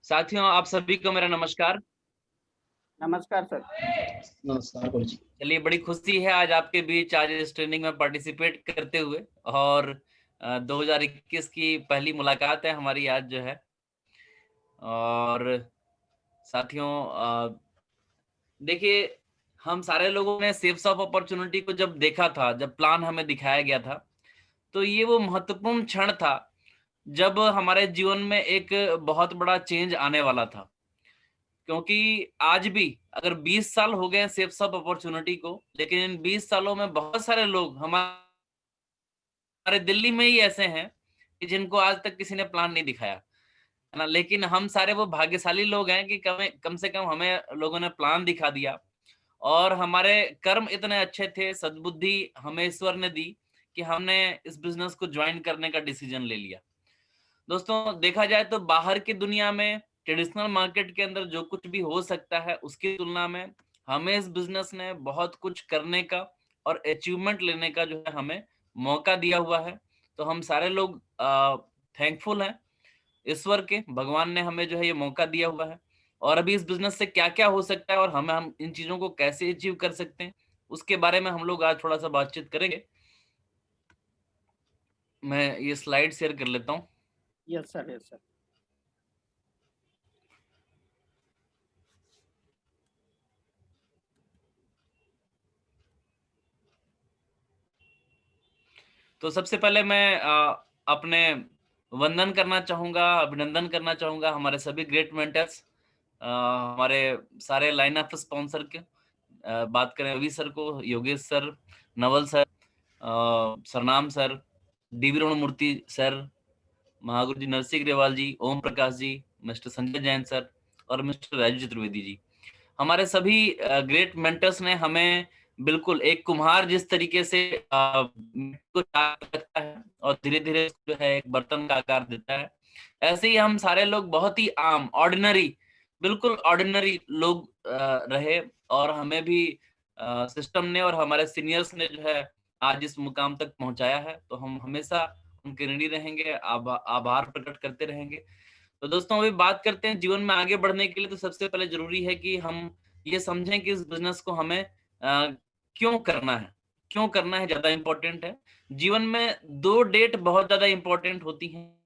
साथियों, आप सभी को मेरा नमस्कार। नमस्कार सर। नमस्कार गुरु जी। चलिए, बड़ी खुशी है आज आपके बीच आज इस ट्रेनिंग में पार्टिसिपेट करते हुए। और 2021 की पहली मुलाकात है हमारी आज जो है। और साथियों, देखिए, हम सारे लोगों ने सेव्स ऑफ अपॉर्चुनिटी को जब देखा था, जब प्लान हमें दिखाया गया था, तो ये वो महत्वपूर्ण क्षण था जब हमारे जीवन में एक बहुत बड़ा चेंज आने वाला था। क्योंकि आज भी अगर 20 साल हो गए सेव्स ऑफ अपॉर्चुनिटी को, लेकिन इन 20 सालों में बहुत सारे लोग हमारे दिल्ली में ही ऐसे हैं कि जिनको आज तक किसी ने प्लान नहीं दिखाया, है ना। लेकिन हम सारे वो भाग्यशाली लोग हैं कि कम से कम हमें लोगों ने प्लान दिखा दिया, और हमारे कर्म इतने अच्छे थे, सद्बुद्धि हमें ईश्वर ने दी कि हमने इस बिजनेस को ज्वाइन करने का डिसीजन ले लिया। दोस्तों, देखा जाए तो बाहर की दुनिया में ट्रेडिशनल मार्केट के अंदर जो कुछ भी हो सकता है, उसकी तुलना में हमें इस बिजनेस ने बहुत कुछ करने का और अचीवमेंट लेने का जो है हमें मौका दिया हुआ है। तो हम सारे लोग थैंकफुल हैं ईश्वर के, भगवान ने हमें जो है ये मौका दिया हुआ है। और अभी इस बिजनेस से क्या क्या हो सकता है और हम इन चीजों को कैसे अचीव कर सकते हैं, उसके बारे में हम लोग आज थोड़ा सा बातचीत करेंगे। मैं ये स्लाइड शेयर कर लेता हूँ। Yes sir, yes sir. तो सबसे पहले मैं अपने वंदन करना चाहूंगा, अभिनंदन करना चाहूंगा हमारे सभी ग्रेट मेंटर्स, हमारे सारे लाइन ऑफ स्पॉन्सर के। बात करें रवि सर को, योगेश सर, नवल सर, सरनाम सर, डीवी मूर्ति सर, महागुरु जी नरसिंह ग्रेवाल जी, ओम प्रकाश जी, मिस्टर संजय जैन सर और मिस्टर राजू चतुर्वेदी जी। हमारे सभी ग्रेट मेंटर्स ने हमें बिल्कुल एक कुम्हार जिस तरीके से मिट्टी को चाक करता है और धीरे धीरे जो है एक बर्तन का आकार देता है, ऐसे ही हम सारे लोग बहुत ही आम, ऑर्डिनरी, बिल्कुल ऑर्डिनरी लोग रहे। और हमें भी सिस्टम ने और हमारे सीनियर्स ने जो है आज इस मुकाम तक पहुंचाया है। तो हम हमेशा उनके ऋणी रहेंगे, आभार प्रकट करते रहेंगे। तो दोस्तों, अभी बात करते हैं जीवन में आगे बढ़ने के लिए। तो सबसे पहले जरूरी है कि हम ये समझें कि इस बिजनेस को हमें क्यों करना है। क्यों करना है ज्यादा इंपॉर्टेंट है। जीवन में दो डेट बहुत ज्यादा इंपॉर्टेंट होती हैं।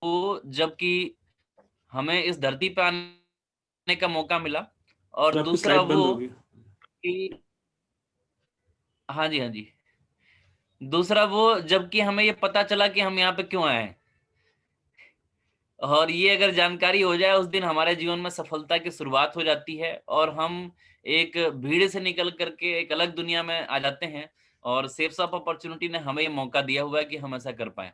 वो जबकि हमें इस धरती पे आने का मौका मिला, और तो आपकी दूसरा स्लाइड बंद वो होगी। कि हाँ जी, हाँ जी, दूसरा वो जबकि हमें ये पता चला कि हम यहाँ पे क्यों आए हैं। और ये अगर जानकारी हो जाए, उस दिन हमारे जीवन में सफलता की शुरुआत हो जाती है और हम एक भीड़ से निकल करके एक अलग दुनिया में आ जाते हैं। और सेव्स ऑफ अपॉर्चुनिटी ने हमें ये मौका दिया हुआ है कि हम ऐसा कर पाए।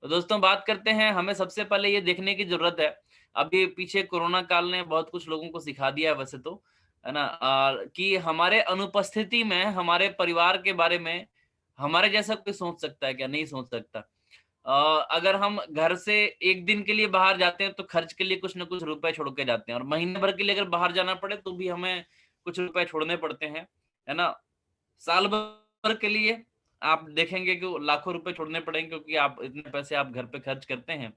तो दोस्तों, बात करते हैं, हमें सबसे पहले ये देखने की जरूरत है। अभी पीछे कोरोना काल ने बहुत कुछ लोगों को सिखा दिया है वैसे तो, है ना, कि हमारे अनुपस्थिति में हमारे परिवार के बारे में हमारे जैसा कोई सोच सकता है क्या? नहीं सोच सकता। अगर हम घर से एक दिन के लिए बाहर जाते हैं तो खर्च के लिए कुछ ना कुछ रुपए छोड़ के जाते हैं, और महीने भर के लिए अगर बाहर जाना पड़े तो भी हमें कुछ रुपए छोड़ने पड़ते हैं, है ना। साल भर के लिए आप देखेंगे कि लाखों रुपए छोड़ने पड़ेंगे, क्योंकि आप इतने पैसे आप घर पे खर्च करते हैं।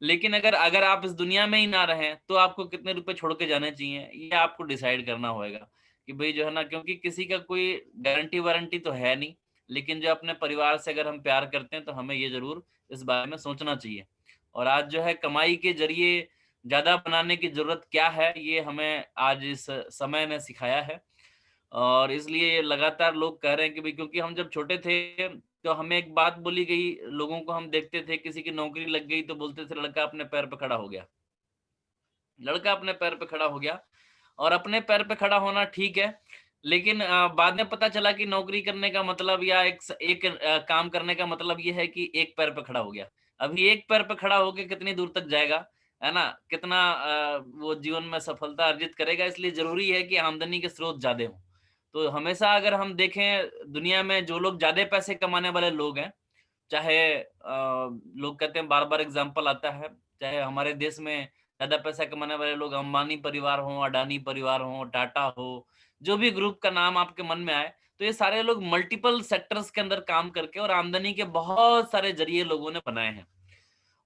लेकिन अगर अगर आप इस दुनिया में ही ना रहें तो आपको कितने रुपए छोड़ के जाने चाहिए, ये आपको डिसाइड करना होगा कि भाई जो है ना, क्योंकि किसी का कोई गारंटी वारंटी तो है नहीं। लेकिन जो अपने परिवार से अगर हम प्यार करते हैं तो हमें ये जरूर इस बारे में सोचना चाहिए। और आज जो है कमाई के जरिए ज्यादा बनाने की जरूरत क्या है, ये हमें आज इस समय ने सिखाया है। और इसलिए लगातार लोग कह रहे हैं कि भाई, क्योंकि हम जब छोटे थे तो हमें एक बात बोली गई, लोगों को हम देखते थे किसी की नौकरी लग गई तो बोलते थे लड़का अपने पैर पे खड़ा हो गया, लड़का अपने पैर पे खड़ा हो गया। और अपने पैर पे खड़ा होना ठीक है, लेकिन बाद में पता चला कि नौकरी करने का मतलब या एक काम करने का मतलब ये है कि एक पैर पे खड़ा हो गया। अभी एक पैर पे खड़ा होके कितनी दूर तक जाएगा, है ना, कितना वो जीवन में सफलता अर्जित करेगा। इसलिए जरूरी है कि आमदनी के स्रोत ज्यादा हों। तो हमेशा अगर हम देखें दुनिया में जो लोग ज्यादा पैसे कमाने वाले लोग हैं, चाहे लोग कहते हैं, बार बार एग्जाम्पल आता है, चाहे हमारे देश में ज्यादा पैसा कमाने वाले लोग अंबानी परिवार हो, अडानी परिवार हो, टाटा हो, जो भी ग्रुप का नाम आपके मन में आए, तो ये सारे लोग मल्टीपल सेक्टर्स के अंदर काम करके और आमदनी के बहुत सारे जरिए लोगों ने बनाए हैं।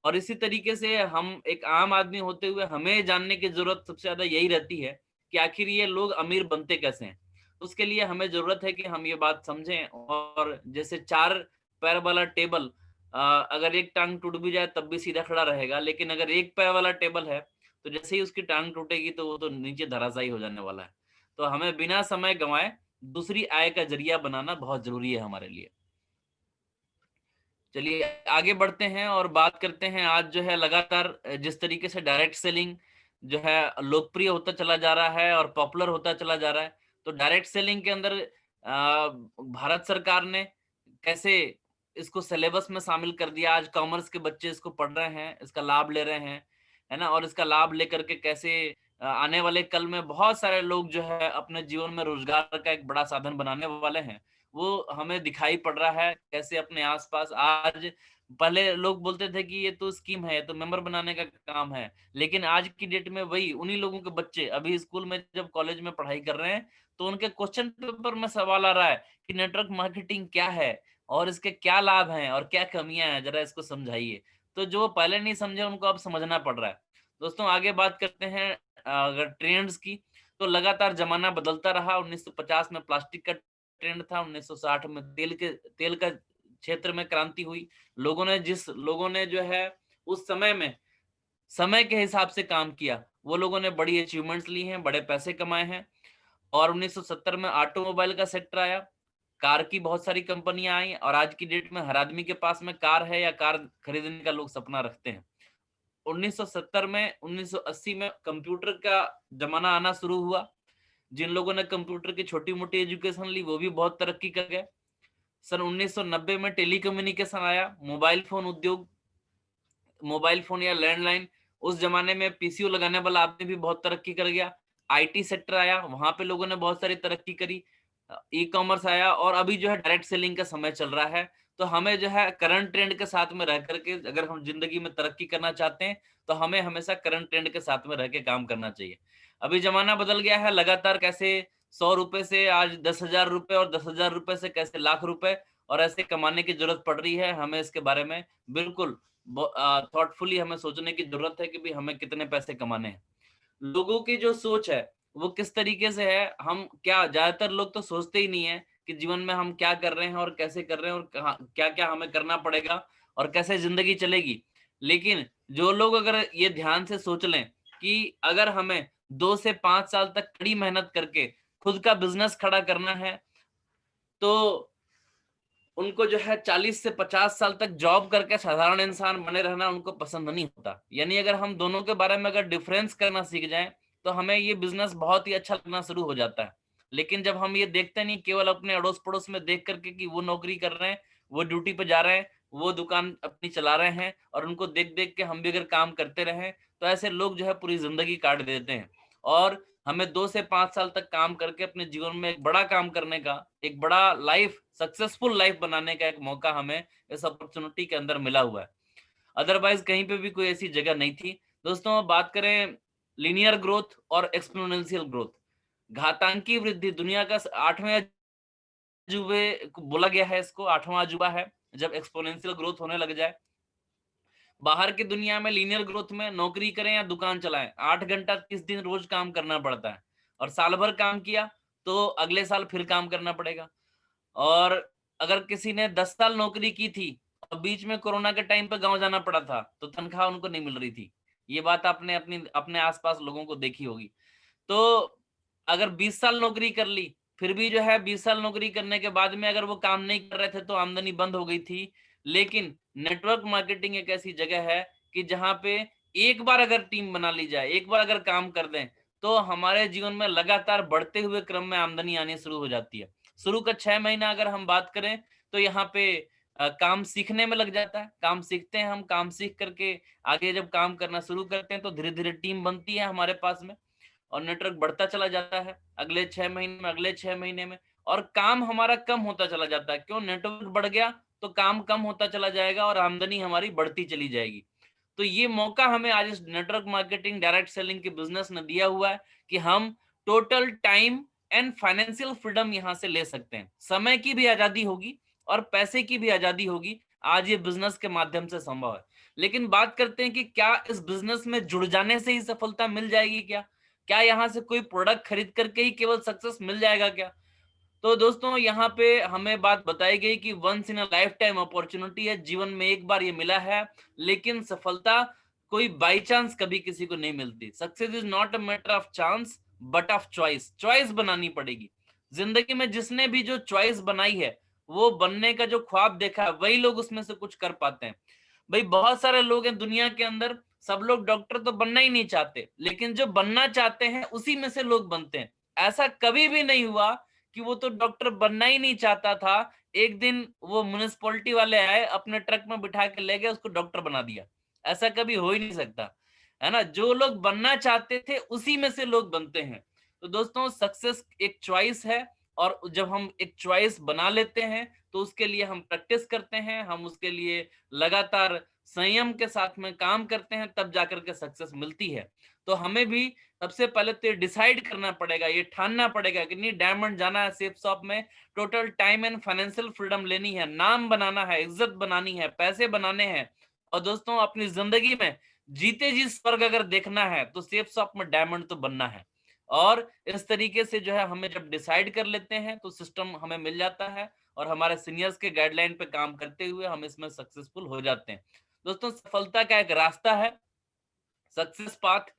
और इसी तरीके से हम एक आम आदमी होते हुए हमें जानने की जरूरत सबसे ज्यादा यही रहती है कि आखिर ये लोग अमीर बनते कैसे हैं। उसके लिए हमें जरूरत है कि हम ये बात समझें। और जैसे 4 पैर वाला टेबल, अगर एक टांग टूट भी जाए तब भी सीधा खड़ा रहेगा, लेकिन अगर एक पैर वाला टेबल है तो जैसे ही उसकी टांग टूटेगी तो वो तो नीचे धराशायी हो जाने वाला है। तो हमें बिना समय गंवाए दूसरी आय का जरिया बनाना बहुत जरूरी है हमारे लिए। चलिए आगे बढ़ते हैं और बात करते हैं। आज जो है लगातार जिस तरीके से डायरेक्ट सेलिंग जो है लोकप्रिय होता चला जा रहा है और पॉपुलर होता चला जा रहा है, तो डायरेक्ट सेलिंग के अंदर भारत सरकार ने कैसे इसको सिलेबस में शामिल कर दिया। आज कॉमर्स के बच्चे इसको पढ़ रहे हैं, इसका लाभ ले रहे हैं, है ना। और इसका लाभ लेकर के कैसे आने वाले कल में बहुत सारे लोग जो है अपने जीवन में रोजगार का एक बड़ा साधन बनाने वाले हैं, वो हमें दिखाई पड़ रहा है। कैसे अपने आसपास आज, पहले लोग बोलते थे कि ये तो स्कीम है, ये तो मेंबर बनाने का काम है, लेकिन आज की डेट में वही उन्हीं लोगों के बच्चे अभी स्कूल में जब कॉलेज में पढ़ाई कर रहे हैं तो उनके क्वेश्चन पेपर में सवाल आ रहा है कि नेटवर्क मार्केटिंग क्या है और इसके क्या लाभ हैं और क्या कमियां हैं, जरा इसको समझाइए। तो जो पहले नहीं समझे उनको अब समझना पड़ रहा है। दोस्तों आगे बात करते हैं अगर ट्रेंड्स की, तो लगातार जमाना बदलता रहा। 1950 में प्लास्टिक का ट्रेंड था, 1960 में तेल का क्षेत्र में क्रांति हुई। लोगों ने जो है उस समय में समय के हिसाब से काम किया, वो लोगों ने बड़ी अचीवमेंट्स ली हैं, बड़े पैसे कमाए हैं। और 1970 में ऑटोमोबाइल का सेक्टर आया, कार की बहुत सारी कंपनियां आई और आज की डेट में हर आदमी के पास में कार है या कार खरीदने का लोग सपना रखते हैं। 1970 में 1980 में कंप्यूटर का जमाना आना शुरू हुआ। जिन लोगों ने कंप्यूटर की छोटी मोटी एजुकेशन ली वो भी बहुत तरक्की कर गए। सन 1990 में टेलीकम्युनिकेशन आया, मोबाइल फोन या लैंडलाइन, उस जमाने में पीसीओ लगाने वाला आदमी भी बहुत तरक्की कर गया। आईटी सेक्टर आया, वहां पे लोगों ने बहुत सारी तरक्की करी। ई कॉमर्स आया और अभी जो है डायरेक्ट सेलिंग का समय चल रहा है। तो हमें जो है करंट ट्रेंड के साथ में रह करके अगर हम जिंदगी में तरक्की करना चाहते हैं तो हमें हमेशा करंट ट्रेंड के साथ में रह के काम करना चाहिए। अभी जमाना बदल गया है, लगातार कैसे 100 रुपए से आज 10,000 रुपए और 10,000 रुपए से कैसे लाख रुपए और ऐसे कमाने की जरूरत पड़ रही है। हमें इसके बारे में बिल्कुल थॉटफुली हमें सोचने की जरूरत है कि भी हमें कितने पैसे कमाने हैं। लोगों की जो सोच है वो किस तरीके से है, हम क्या, ज्यादातर लोग तो सोचते ही नहीं है कि जीवन में हम क्या कर रहे हैं और कैसे कर रहे हैं और क्या क्या हमें करना पड़ेगा और कैसे जिंदगी चलेगी। लेकिन जो लोग अगर ये ध्यान से सोच लें कि अगर हमें 2 से 5 साल तक कड़ी मेहनत करके खुद का बिजनेस खड़ा करना है तो उनको जो है 40 से 50 साल तक जॉब करके साधारण इंसान बने रहना उनको पसंद नहीं होता। यानी अगर हम दोनों के बारे में अगर डिफरेंस करना सीख जाएं तो हमें ये बिजनेस बहुत ही अच्छा लगना शुरू हो जाता है। लेकिन जब हम ये देखते नहीं, केवल अपने अड़ोस पड़ोस में देख करके कि वो नौकरी कर रहे हैं, वो ड्यूटी पे जा रहे हैं, वो दुकान अपनी चला रहे हैं और उनको देख देख के हम भी अगर काम करते रहें तो ऐसे लोग जो है पूरी जिंदगी काट देते हैं। और हमें 2 से 5 साल तक काम करके अपने जीवन में एक बड़ा काम करने का, एक बड़ा लाइफ, सक्सेसफुल लाइफ बनाने का एक मौका हमें इस अपॉर्चुनिटी के अंदर मिला हुआ है। अदरवाइज कहीं पे भी कोई ऐसी जगह नहीं थी। दोस्तों बात करें लीनियर ग्रोथ और एक्सपोनेंशियल ग्रोथ, घातांकी वृद्धि दुनिया का 8वें अजूबे बोला गया है, इसको 8वां अजूबा है जब एक्सपोनेंशियल ग्रोथ होने लग जाए। बाहर की दुनिया में लीनियर ग्रोथ में नौकरी करें या दुकान चलाएं, 8 घंटा 30 दिन रोज काम करना पड़ता है और साल भर काम किया तो अगले साल फिर काम करना पड़ेगा। और अगर किसी ने 10 साल नौकरी की थी और बीच में कोरोना के टाइम पे गांव जाना पड़ा था तो तनख्वाह उनको नहीं मिल रही थी। ये बात आपने अपने आसपास लोगों को देखी होगी। तो अगर 20 साल नौकरी कर ली, फिर भी जो है 20 साल नौकरी करने के बाद में अगर वो काम नहीं कर रहे थे तो आमदनी बंद हो गई थी। लेकिन नेटवर्क मार्केटिंग एक ऐसी जगह है कि जहां पे एक बार अगर टीम बना ली जाए, एक बार अगर काम कर दें तो हमारे जीवन में लगातार बढ़ते हुए क्रम में आमदनी आनी शुरू हो जाती है। शुरू का 6 महीना अगर हम बात करें तो यहाँ पे काम सीखने में लग जाता है। काम सीखते हैं, हम काम सीख करके आगे जब काम करना शुरू करते हैं तो धीरे धीरे टीम बनती है हमारे पास में और नेटवर्क बढ़ता चला जाता है अगले 6 महीने में, अगले 6 महीने में, और काम हमारा कम होता चला जाता है। क्यों? नेटवर्क बढ़ गया तो काम कम होता चला जाएगा और आमदनी हमारी बढ़ती चली जाएगी। तो ये मौका हमें आज इस नेटवर्क मार्केटिंग डायरेक्ट सेलिंग के बिजनेस ने दिया हुआ है कि हम total time and financial freedom यहाँ से ले सकते हैं। समय की भी आजादी होगी और पैसे की भी आजादी होगी। आज ये बिजनेस के माध्यम से संभव है। लेकिन बात करते हैं कि क्या इस बिजनेस में जुड़ जाने से ही सफलता मिल जाएगी क्या? क्या यहाँ से कोई प्रोडक्ट खरीद करके ही केवल सक्सेस मिल जाएगा क्या? तो दोस्तों यहाँ पे हमें बात बताई गई कि once in a life time opportunity है, जीवन में एक बार ये मिला है, लेकिन सफलता कोई बाई चांस कभी किसी को नहीं मिलती। Success is not a matter of chance but of choice. Choice बनानी पड़ेगी जिंदगी में। जिसने भी जो चॉइस बनाई है, वो बनने का जो ख्वाब देखा है, वही लोग उसमें से कुछ कर पाते हैं। भाई बहुत सारे लोग हैं दुनिया के अंदर, सब लोग डॉक्टर तो बनना ही नहीं चाहते, लेकिन जो बनना चाहते हैं उसी में से लोग बनते हैं। ऐसा कभी भी नहीं हुआ कि वो तो डॉक्टर बनना ही नहीं चाहता था, एक दिन वो म्युनिसिपैलिटी वाले आए, अपने ट्रक में बिठा के ले गए, उसको डॉक्टर बना दिया। ऐसा कभी हो ही नहीं सकता, है ना। जो लोग बनना चाहते थे उसी में से लोग बनते हैं। तो दोस्तों सक्सेस एक चॉइस है, और जब हम एक चॉइस बना लेते हैं तो उसके लिए हम प्रैक्टिस करते हैं, हम उसके लिए लगातार संयम के साथ में काम करते हैं, तब जाकर के सक्सेस मिलती है। तो हमें भी सबसे पहले तो ये डिसाइड करना पड़ेगा, ये ठानना पड़ेगा कि नहीं, डायमंड जाना है सेफ शॉप में, total time and financial freedom लेनी है, नाम बनाना है, इज्जत बनानी है, पैसे बनाने हैं। और दोस्तों अपनी जिंदगी में जीते जी स्वर्ग अगर देखना है तो सेफ शॉप में डायमंड तो बनना है। और इस तरीके से जो है हमें जब डिसाइड कर लेते हैं तो सिस्टम हमें मिल जाता है, और हमारे सीनियर्स के गाइडलाइन पे काम करते हुए हम इसमें सक्सेसफुल हो जाते हैं। दोस्तों सफलता का एक रास्ता है, सक्सेस पाथ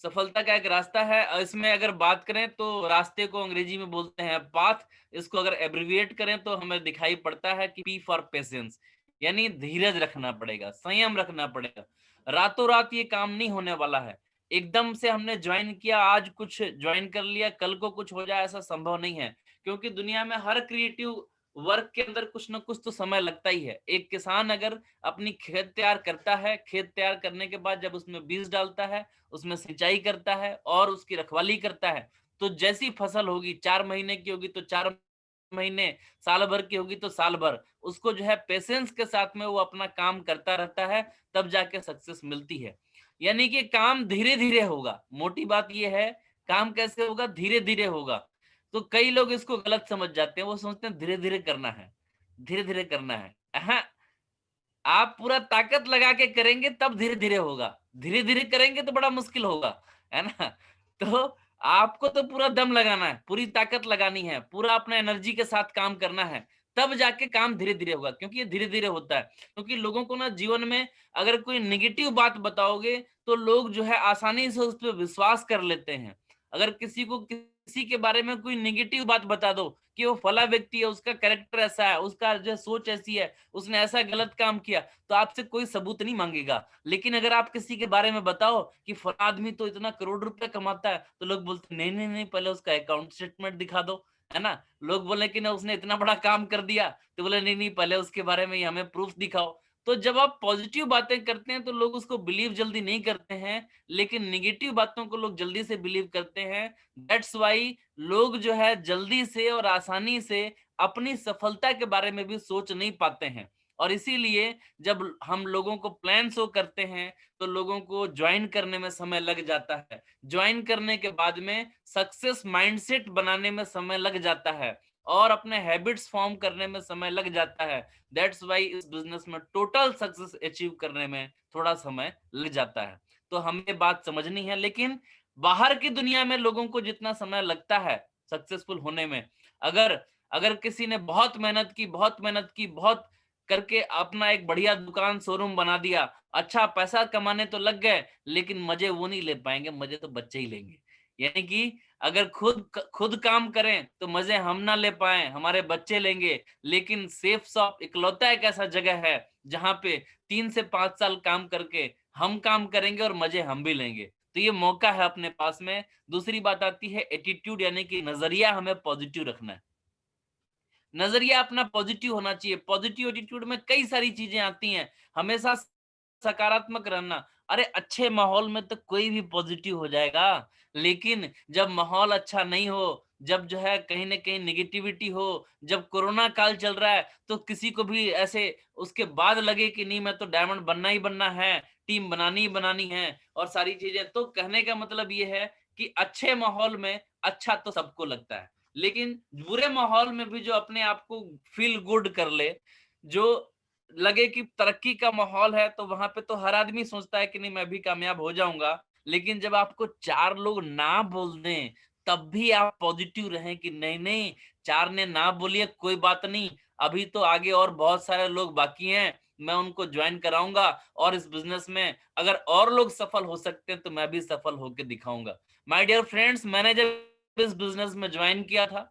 सफलता का एक रास्ता है। इसमें अगर बात करें तो रास्ते को अंग्रेजी में बोलते हैं पाथ। इसको अगर एब्रिविएट करें तो हमें दिखाई पड़ता है कि पी फॉर पेशेंस, यानी धीरज रखना पड़ेगा, संयम रखना पड़ेगा। रातों रात ये काम नहीं होने वाला है। एकदम से हमने ज्वाइन किया, आज कुछ ज्वाइन कर लिया, कल को कुछ हो जाए, ऐसा संभव नहीं है। क्योंकि दुनिया में हर क्रिएटिव वर्क के अंदर कुछ ना कुछ तो समय लगता ही है। एक किसान अगर अपनी खेत तैयार करता है, खेत तैयार करने के बाद जब उसमें बीज डालता है, उसमें सिंचाई करता है और उसकी रखवाली करता है, तो जैसी फसल होगी, 4 महीने की होगी तो 4 महीने, साल भर की होगी तो साल भर, उसको जो है पेशेंस के साथ में वो अपना काम करता रहता है, तब जाके सक्सेस मिलती है। यानी कि काम धीरे धीरे होगा। मोटी बात ये है, काम कैसे होगा? धीरे धीरे होगा। तो कई लोग इसको गलत समझ जाते हैं, वो सोचते हैं धीरे धीरे करना है, धीरे धीरे करना है। हाँ, आप पूरा ताकत लगा के करेंगे तब धीरे धीरे होगा, धीरे धीरे करेंगे तो बड़ा मुश्किल होगा, है ना। तो आपको तो पूरा दम लगाना है, पूरी ताकत लगानी है, पूरा अपना एनर्जी के साथ काम करना है, तब जाके काम धीरे धीरे होगा। क्योंकि ये धीरे धीरे होता है, क्योंकि लोगों को ना जीवन में अगर कोई निगेटिव बात बताओगे तो लोग जो है आसानी से उस पर विश्वास कर लेते हैं। अगर किसी को किसी के बारे में कोई निगेटिव बात बता दो कि वो फला व्यक्ति है, उसका कैरेक्टर ऐसा है, उसका जो सोच ऐसी है, उसने ऐसा गलत काम किया, तो आपसे कोई सबूत नहीं मांगेगा। लेकिन अगर आप किसी के बारे में बताओ कि फला आदमी तो इतना करोड़ रुपए कमाता है, तो लोग बोलते नहीं नहीं नहीं, पहले उसका अकाउंट स्टेटमेंट दिखा दो, है ना। लोग बोले कि ना उसने इतना बड़ा काम कर दिया, तो बोले नहीं नहीं, पहले उसके बारे में हमें प्रूफ दिखाओ। तो जब आप पॉजिटिव बातें करते हैं तो लोग उसको बिलीव जल्दी नहीं करते हैं, लेकिन निगेटिव बातों को लोग जल्दी से बिलीव करते हैं। दैट्स वाई लोग जो है जल्दी से और आसानी से अपनी सफलता के बारे में भी सोच नहीं पाते हैं। और इसीलिए जब हम लोगों को प्लान शो करते हैं तो लोगों को ज्वाइन करने में समय लग जाता है, ज्वाइन करने के बाद में सक्सेस माइंडसेट बनाने में समय लग जाता है, और अपने हैबिट्स फॉर्म करने में समय लग जाता है। दैट्स वाई इस बिजनेस में टोटल सक्सेस अचीव करने में थोड़ा समय लग जाता है। तो हमें बात समझनी है। लेकिन बाहर की दुनिया में लोगों को जितना समय लगता है सक्सेसफुल होने में, अगर अगर किसी ने बहुत मेहनत की, बहुत मेहनत की, बहुत करके अपना एक बढ़िया दुकान शोरूम बना दिया, अच्छा पैसा कमाने तो लग गए, लेकिन मजे वो नहीं ले पाएंगे, मजे तो बच्चे ही लेंगे। यानी कि अगर खुद काम करें तो मजे हम ना ले पाए, हमारे बच्चे लेंगे। लेकिन सेफ शॉप इकलौता एक ऐसा जगह है जहां पे 3 से 5 साल काम करके हम काम करेंगे और मजे हम भी लेंगे। तो ये मौका है अपने पास में। दूसरी बात आती है एटीट्यूड, यानी कि नजरिया हमें पॉजिटिव रखना है। नजरिया अपना पॉजिटिव होना चाहिए। पॉजिटिव एटीट्यूड में कई सारी चीजें आती हैं, हमेशा सकारात्मक रहना। अरे अच्छे माहौल में तो कोई भी पॉजिटिव हो जाएगा, लेकिन जब माहौल अच्छा नहीं हो, जब जो है कहीं ना कहीं निगेटिविटी हो, जब कोरोना काल चल रहा है, तो किसी को भी ऐसे उसके बाद लगे कि नहीं मैं तो डायमंड बनना ही बनना है, टीम बनानी ही बनानी है और सारी चीजें। तो कहने का मतलब ये है कि अच्छे माहौल में अच्छा तो सबको लगता है, लेकिन बुरे माहौल में भी जो अपने आप को फील गुड कर ले, जो लगे कि तरक्की का माहौल है, तो वहां पे तो हर आदमी सोचता है कि नहीं मैं भी कामयाब हो जाऊंगा। लेकिन जब आपको 4 लोग ना बोल दें तब भी आप पॉजिटिव रहें कि नहीं नहीं, 4 ने ना बोलिए कोई बात नहीं, अभी तो आगे और बहुत सारे लोग बाकी हैं, मैं उनको ज्वाइन कराऊंगा और इस बिजनेस में अगर और लोग सफल हो सकते हैं तो मैं भी सफल होकर दिखाऊंगा। माय डियर फ्रेंड्स, मैंने जब इस बिजनेस में ज्वाइन किया था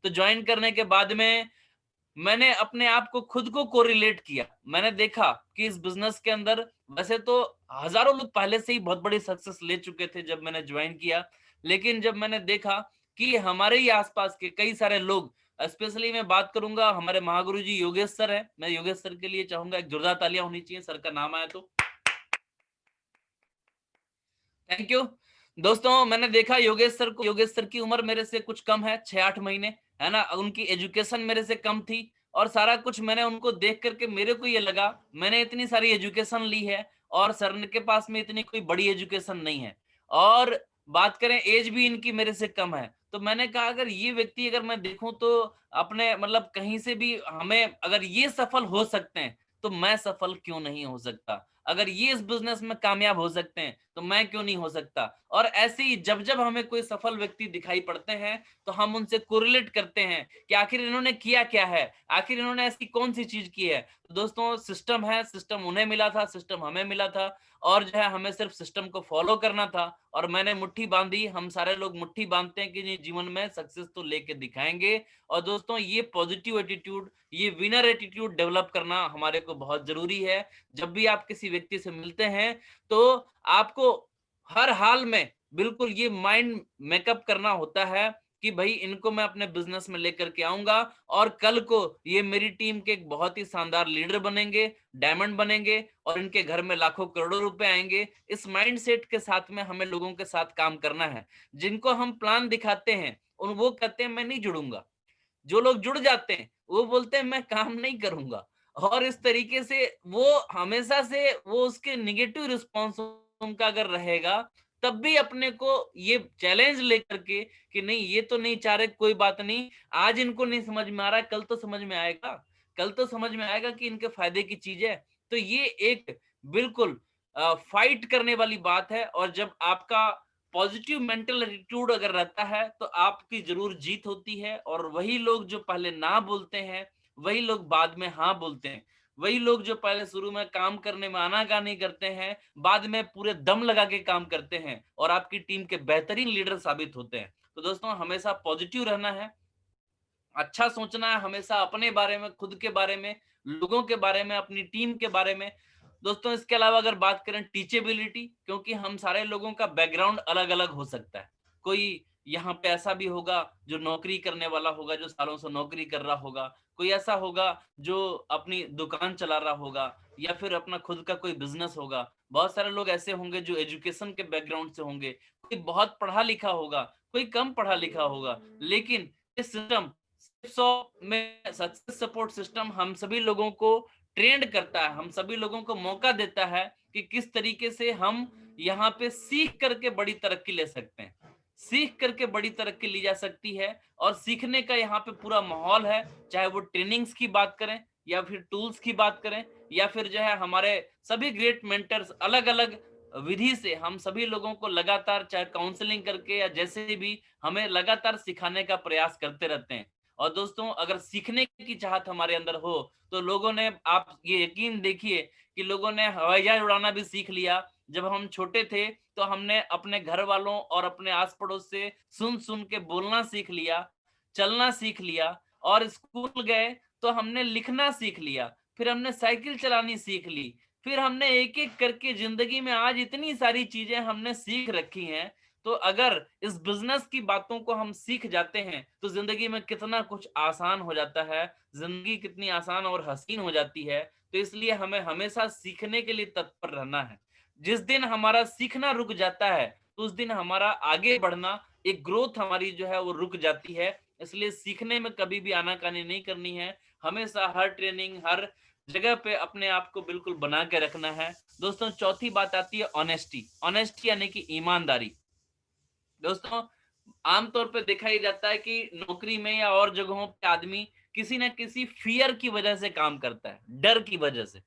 तो ज्वाइन करने के बाद में मैंने अपने आप को खुद को कोरिलेट किया। मैंने देखा कि इस बिजनेस के अंदर वैसे तो हजारों लोग पहले से ही बहुत बड़ी सक्सेस ले चुके थे जब मैंने ज्वाइन किया, लेकिन जब मैंने देखा कि हमारे ही आसपास के कई सारे लोग, स्पेशली मैं बात करूंगा हमारे महागुरु जी योगेश सर है, मैं योगेश सर के लिए चाहूंगा एक जोरदार तालियां होनी चाहिए, सर का नाम आया तो थैंक यू। दोस्तों मैंने देखा योगेश सर को, योगेश सर की उम्र मेरे से कुछ कम है, 6-8 महीने, है ना, उनकी एजुकेशन मेरे से कम थी और सारा कुछ मैंने उनको देख करके मेरे को ये लगा मैंने इतनी सारी एजुकेशन ली है और सर के पास में इतनी कोई बड़ी एजुकेशन नहीं है और बात करें एज भी इनकी मेरे से कम है। तो मैंने कहा अगर ये व्यक्ति अगर मैं देखूं तो अपने मतलब कहीं से भी हमें अगर ये सफल हो सकते हैं तो मैं सफल क्यों नहीं हो सकता, अगर ये इस बिजनेस में कामयाब हो सकते हैं तो मैं क्यों नहीं हो सकता। और ऐसे ही जब जब हमें कोई सफल व्यक्ति दिखाई पड़ते हैं तो हम उनसे कोरिलेट करते हैं कि आखिर इन्होंने किया क्या है, आखिर इन्होंने ऐसी कौन सी चीज की है। तो दोस्तों सिस्टम है, सिस्टम उन्हें मिला था, सिस्टम हमें मिला था और जो है हमें सिर्फ सिस्टम को फॉलो करना था और मैंने मुट्ठी बांधी। हम सारे लोग मुट्ठी बांधते हैं कि नहीं जीवन में सक्सेस तो लेके दिखाएंगे। और दोस्तों ये पॉजिटिव एटीट्यूड, ये विनर एटीट्यूड डेवलप करना हमारे को बहुत जरूरी है। जब भी आप किसी व्यक्ति से मिलते हैं तो आपको हर हाल में बिल्कुल ये माइंड मेकअप करना होता है कि भाई इनको मैं अपने बिजनेस में लेकर के आऊंगा और कल को ये मेरी टीम के एक बहुत ही शानदार लीडर बनेंगे, डायमंड बनेंगे और इनके घर में लाखों करोड़ों रुपए आएंगे। इस माइंडसेट के साथ में हमें लोगों के साथ काम करना है। जिनको हम प्लान दिखाते हैं उन वो कहते हैं मैं नहीं जुड़ूंगा, जो लोग जुड़ जाते हैं वो बोलते हैं मैं काम नहीं करूंगा। और इस तरीके से वो हमेशा से वो उसके निगेटिव रिस्पॉन्स उनका अगर रहेगा तब भी अपने को ये चैलेंज लेकर के कि नहीं ये तो नहीं चाह रहे, कोई बात नहीं, आज इनको नहीं समझ में आ रहा है कल तो समझ में आएगा, कल तो समझ में आएगा कि इनके फायदे की चीज है। तो ये एक बिल्कुल फाइट करने वाली बात है और जब आपका पॉजिटिव मेंटल एटीट्यूड अगर रहता है तो आपकी जरूर जीत होती है। और वही लोग जो पहले ना बोलते हैं वही लोग बाद में हाँ बोलते हैं, वही लोग जो पहले शुरू में काम करने में आनाकानी करते हैं बाद में पूरे दम लगा के काम करते हैं और आपकी टीम के बेहतरीन लीडर साबित होते हैं। तो दोस्तों हमेशा पॉजिटिव रहना है, अच्छा सोचना है, हमेशा अपने बारे में, खुद के बारे में, लोगों के बारे में, अपनी टीम के बारे में। दोस्तों इसके अलावा अगर बात करें टीचेबिलिटी, क्योंकि हम सारे लोगों का बैकग्राउंड अलग अलग हो सकता है। कोई यहाँ पे ऐसा भी होगा जो नौकरी करने वाला होगा, जो सालों से नौकरी कर रहा होगा, कोई ऐसा होगा जो अपनी दुकान चला रहा होगा या फिर अपना खुद का कोई बिजनेस होगा। बहुत सारे लोग ऐसे होंगे जो एजुकेशन के बैकग्राउंड से होंगे, कोई बहुत पढ़ा लिखा होगा, कोई कम पढ़ा लिखा होगा। लेकिन इस सिस्टम 100 में सक्सेस सपोर्ट सिस्टम हम सभी लोगों को ट्रेंड करता है, हम सभी लोगों को मौका देता है कि किस तरीके से हम यहाँ पे सीख करके बड़ी तरक्की ले सकते हैं, सीख करके बड़ी तरक्की ली जा सकती है। और सीखने का यहाँ पे पूरा माहौल है, चाहे वो ट्रेनिंग्स की बात करें या फिर टूल्स की बात करें या फिर जो है हमारे सभी ग्रेट मेंटर्स अलग अलग विधि से हम सभी लोगों को लगातार चाहे काउंसलिंग करके या जैसे भी हमें लगातार सिखाने का प्रयास करते रहते हैं। और दोस्तों अगर सीखने की चाहत हमारे अंदर हो तो लोगों ने, आप ये यकीन देखिए कि लोगों ने हवाई जहाज उड़ाना भी सीख लिया। जब हम छोटे थे तो हमने अपने घर वालों और अपने आस पड़ोस से सुन सुन के बोलना सीख लिया, चलना सीख लिया और स्कूल गए तो हमने लिखना सीख लिया, फिर हमने साइकिल चलानी सीख ली, फिर हमने एक एक करके जिंदगी में आज इतनी सारी चीजें हमने सीख रखी हैं। तो अगर इस बिजनेस की बातों को हम सीख जाते हैं तो जिंदगी में कितना कुछ आसान हो जाता है, जिंदगी कितनी आसान और हसीन हो जाती है। तो इसलिए हमें हमेशा सीखने के लिए तत्पर रहना है। जिस दिन हमारा सीखना रुक जाता है तो उस दिन हमारा आगे बढ़ना, एक ग्रोथ हमारी जो है वो रुक जाती है। इसलिए सीखने में कभी भी आनाकानी नहीं करनी है, हमेशा हर ट्रेनिंग, हर जगह पे अपने आप को बिल्कुल बना के रखना है। दोस्तों चौथी बात आती है ऑनेस्टी। ऑनेस्टी यानी कि ईमानदारी। दोस्तों आमतौर पे देखा ही जाता है कि नौकरी में या और जगहों पे आदमी किसी न किसी फियर की वजह से काम करता है, डर की वजह से।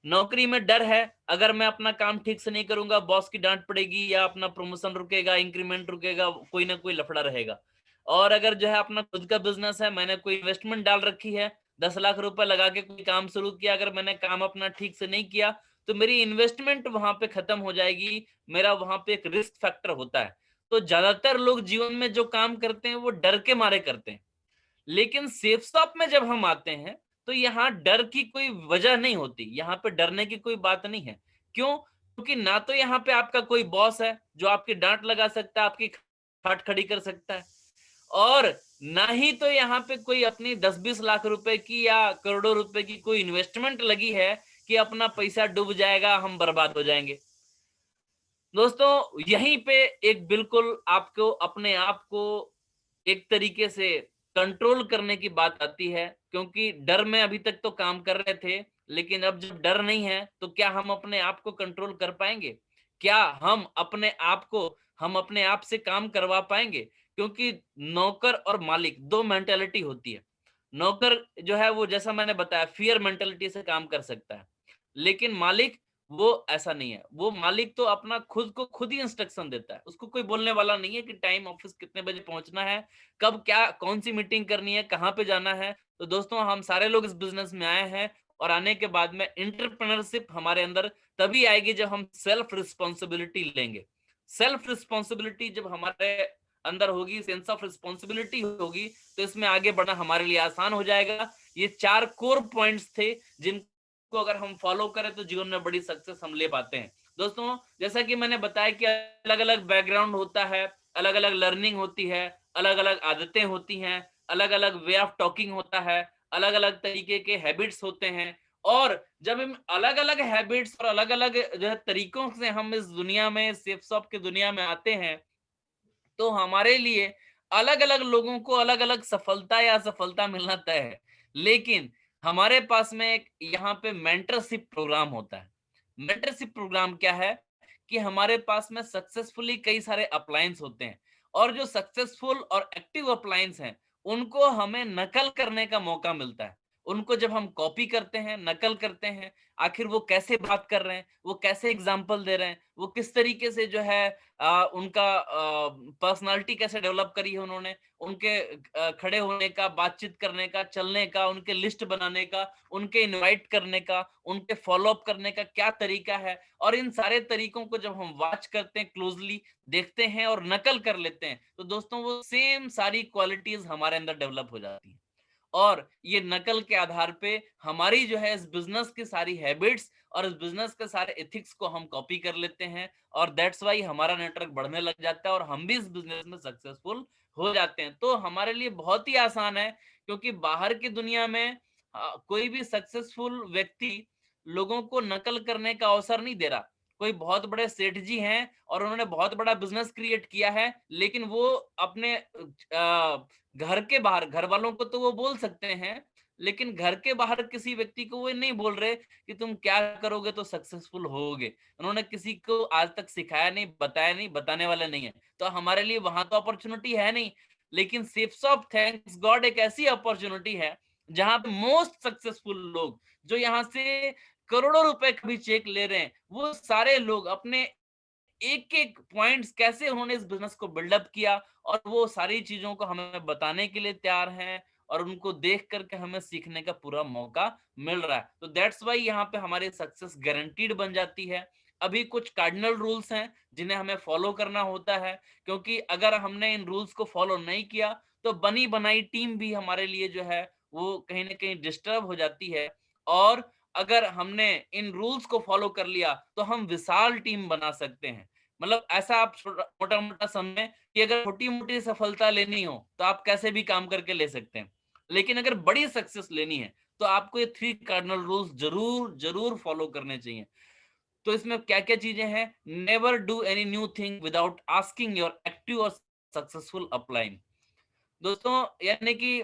नौकरी में डर है, अगर मैं अपना काम ठीक से नहीं करूंगा बॉस की डांट पड़ेगी या अपना प्रमोशन रुकेगा, इंक्रीमेंट रुकेगा, कोई ना कोई लफड़ा रहेगा। और अगर जो है अपना खुद का बिजनेस है, मैंने कोई इन्वेस्टमेंट डाल रखी है, 10 लाख रुपए लगा के कोई काम शुरू किया, अगर मैंने काम अपना ठीक से नहीं किया तो मेरी इन्वेस्टमेंट वहां पे खत्म हो जाएगी, मेरा वहां पे एक रिस्क फैक्टर होता है। तो ज्यादातर लोग जीवन में जो काम करते हैं वो डर के मारे करते हैं। लेकिन सेफ शॉप में जब हम आते हैं तो यहाँ डर की कोई वजह नहीं होती, यहाँ पे डरने की कोई बात नहीं है। क्यों? क्योंकि ना तो यहाँ पे आपका कोई बॉस है जो आपकी डांट लगा सकता है, आपकी खाट खड़ी कर सकता है, और ना ही तो यहाँ पे कोई अपनी 10-20 लाख रुपए की या करोड़ों रुपए की कोई इन्वेस्टमेंट लगी है कि अपना पैसा डूब जाएगा, हम बर्बाद हो जाएंगे। दोस्तों यहीं पे एक बिल्कुल आपको अपने आप को एक तरीके से कंट्रोल करने की बात आती है, क्योंकि डर में अभी तक तो काम कर रहे थे, लेकिन अब जब डर नहीं है तो क्या हम अपने आप को कंट्रोल कर पाएंगे? क्या हम अपने आप से काम करवा पाएंगे? क्योंकि नौकर और मालिक दो मेंटेलिटी होती है। नौकर जो है वो, जैसा मैंने बताया, फियर मेंटेलिटी से काम कर सकता है, लेकिन मालिक वो ऐसा नहीं है। वो मालिक तो अपना खुद को खुद ही इंस्ट्रक्शन देता है, उसको कोई बोलने वाला नहीं है कि टाइम ऑफिस कितने बजे पहुंचना है, कब क्या कौन सी मीटिंग करनी है, कहाँ पे जाना है। तो दोस्तों हम सारे लोग इस बिजनेस में आए हैं, और आने के बाद में एंटरप्रेन्योरशिप हमारे अंदर तभी आएगी जब हम सेल्फ रिस्पॉन्सिबिलिटी लेंगे। सेल्फ रिस्पॉन्सिबिलिटी जब हमारे अंदर होगी, सेंस ऑफ रिस्पॉन्सिबिलिटी होगी, तो इसमें आगे बढ़ना हमारे लिए आसान हो जाएगा। ये 4 कोर पॉइंट्स थे जिनको अगर हम फॉलो करें तो जीवन में बड़ी सक्सेस हम ले पाते हैं। दोस्तों जैसा कि मैंने बताया कि अलग अलग बैकग्राउंड होता है, अलग अलग लर्निंग होती है, अलग अलग आदतें होती हैं, अलग अलग वे ऑफ टॉकिंग होता है, अलग अलग तरीके के हैबिट्स होते हैं। और जब हम अलग अलग हैबिट्स और अलग अलग जो है तरीकों से हम इस दुनिया में, सेफ शॉप की दुनिया में आते हैं, तो हमारे लिए अलग अलग लोगों को अलग अलग सफलता या असफलता मिलना तय है। लेकिन हमारे पास में एक यहाँ पे मेंटरशिप प्रोग्राम होता है। मेंटरशिप प्रोग्राम क्या है कि हमारे पास में सक्सेसफुली कई सारे अपलायंस होते हैं, और जो सक्सेसफुल और एक्टिव अपलायंस हैं उनको हमें नकल करने का मौका मिलता है। उनको जब हम कॉपी करते हैं, नकल करते हैं, आखिर वो कैसे बात कर रहे हैं, वो कैसे एग्जाम्पल दे रहे हैं, वो किस तरीके से जो है उनका पर्सनालिटी कैसे डेवलप करी है उन्होंने, उनके खड़े होने का, बातचीत करने का, चलने का, उनके लिस्ट बनाने का, उनके इनवाइट करने का, उनके फॉलो अप करने का क्या तरीका है। और इन सारे तरीकों को जब हम वॉच करते हैं, क्लोजली देखते हैं और नकल कर लेते हैं, तो दोस्तों वो सेम सारी क्वालिटीज हमारे अंदर डेवलप हो जाती हैं। और ये नकल के आधार पे हमारी जो है इस बिजनेस की सारी हैबिट्स और इस बिजनेस के सारे एथिक्स को हम कॉपी कर लेते हैं, और दैट्स वाई हमारा नेटवर्क बढ़ने लग जाता है और हम भी इस बिजनेस में सक्सेसफुल हो जाते हैं। तो हमारे लिए बहुत ही आसान है, क्योंकि बाहर की दुनिया में कोई भी सक्सेसफुल व्यक्ति लोगों को नकल करने का अवसर नहीं दे रहा। कोई बहुत बड़े सेठ जी हैं और उन्होंने बहुत बड़ा बिजनेस क्रिएट किया है, लेकिन वो अपने घर के बाहर, घर वालों को तो वो बोल सकते हैं, लेकिन घर के बाहर किसी व्यक्ति को वो नहीं बोल रहे कि तुम क्या करोगे तो सक्सेसफुल होगे। उन्होंने किसी को आज तक सिखाया नहीं, बताया नहीं, बताने वाले नहीं है। तो हमारे लिए वहां तो अपॉर्चुनिटी है नहीं, लेकिन सेफ्सॉफ्ट थैंक्स गॉड एक ऐसी अपॉर्चुनिटी है जहां पे मोस्ट सक्सेसफुल लोग, जो यहाँ से करोड़ों रुपए का भी चेक ले रहे हैं, वो सारे लोग अपने एक एक पॉइंट्स कैसे उन्होंने इस बिजनेस को बिल्डअप किया, और वो सारी चीजों को हमें बताने के लिए तैयार हैं, और उनको देख करके हमें सीखने का पूरा मौका मिल रहा है। तो दैट्स वाई यहाँ पे हमारी सक्सेस गारंटीड बन जाती है। अभी कुछ कार्डिनल रूल्स हैं जिन्हें हमें फॉलो करना होता है, क्योंकि अगर हमने इन रूल्स को फॉलो नहीं किया तो बनी बनाई टीम भी हमारे लिए जो है वो कहीं ना कहीं डिस्टर्ब हो जाती है। और अगर हमने इन रूल्स को फॉलो कर लिया तो हम विशाल टीम बना सकते हैं। मतलब ऐसा आप मोटा मोटा समझें कि अगर छोटी मोटी सफलता लेनी हो तो आप कैसे भी काम करके ले सकते हैं, लेकिन अगर बड़ी सक्सेस लेनी है तो आपको ये 3 कार्डिनल रूल्स जरूर जरूर फॉलो करने चाहिए। तो इसमें क्या क्या चीजें हैं? Never do any new thing without asking your active और सक्सेसफुल अपलाइन। दोस्तों यानी कि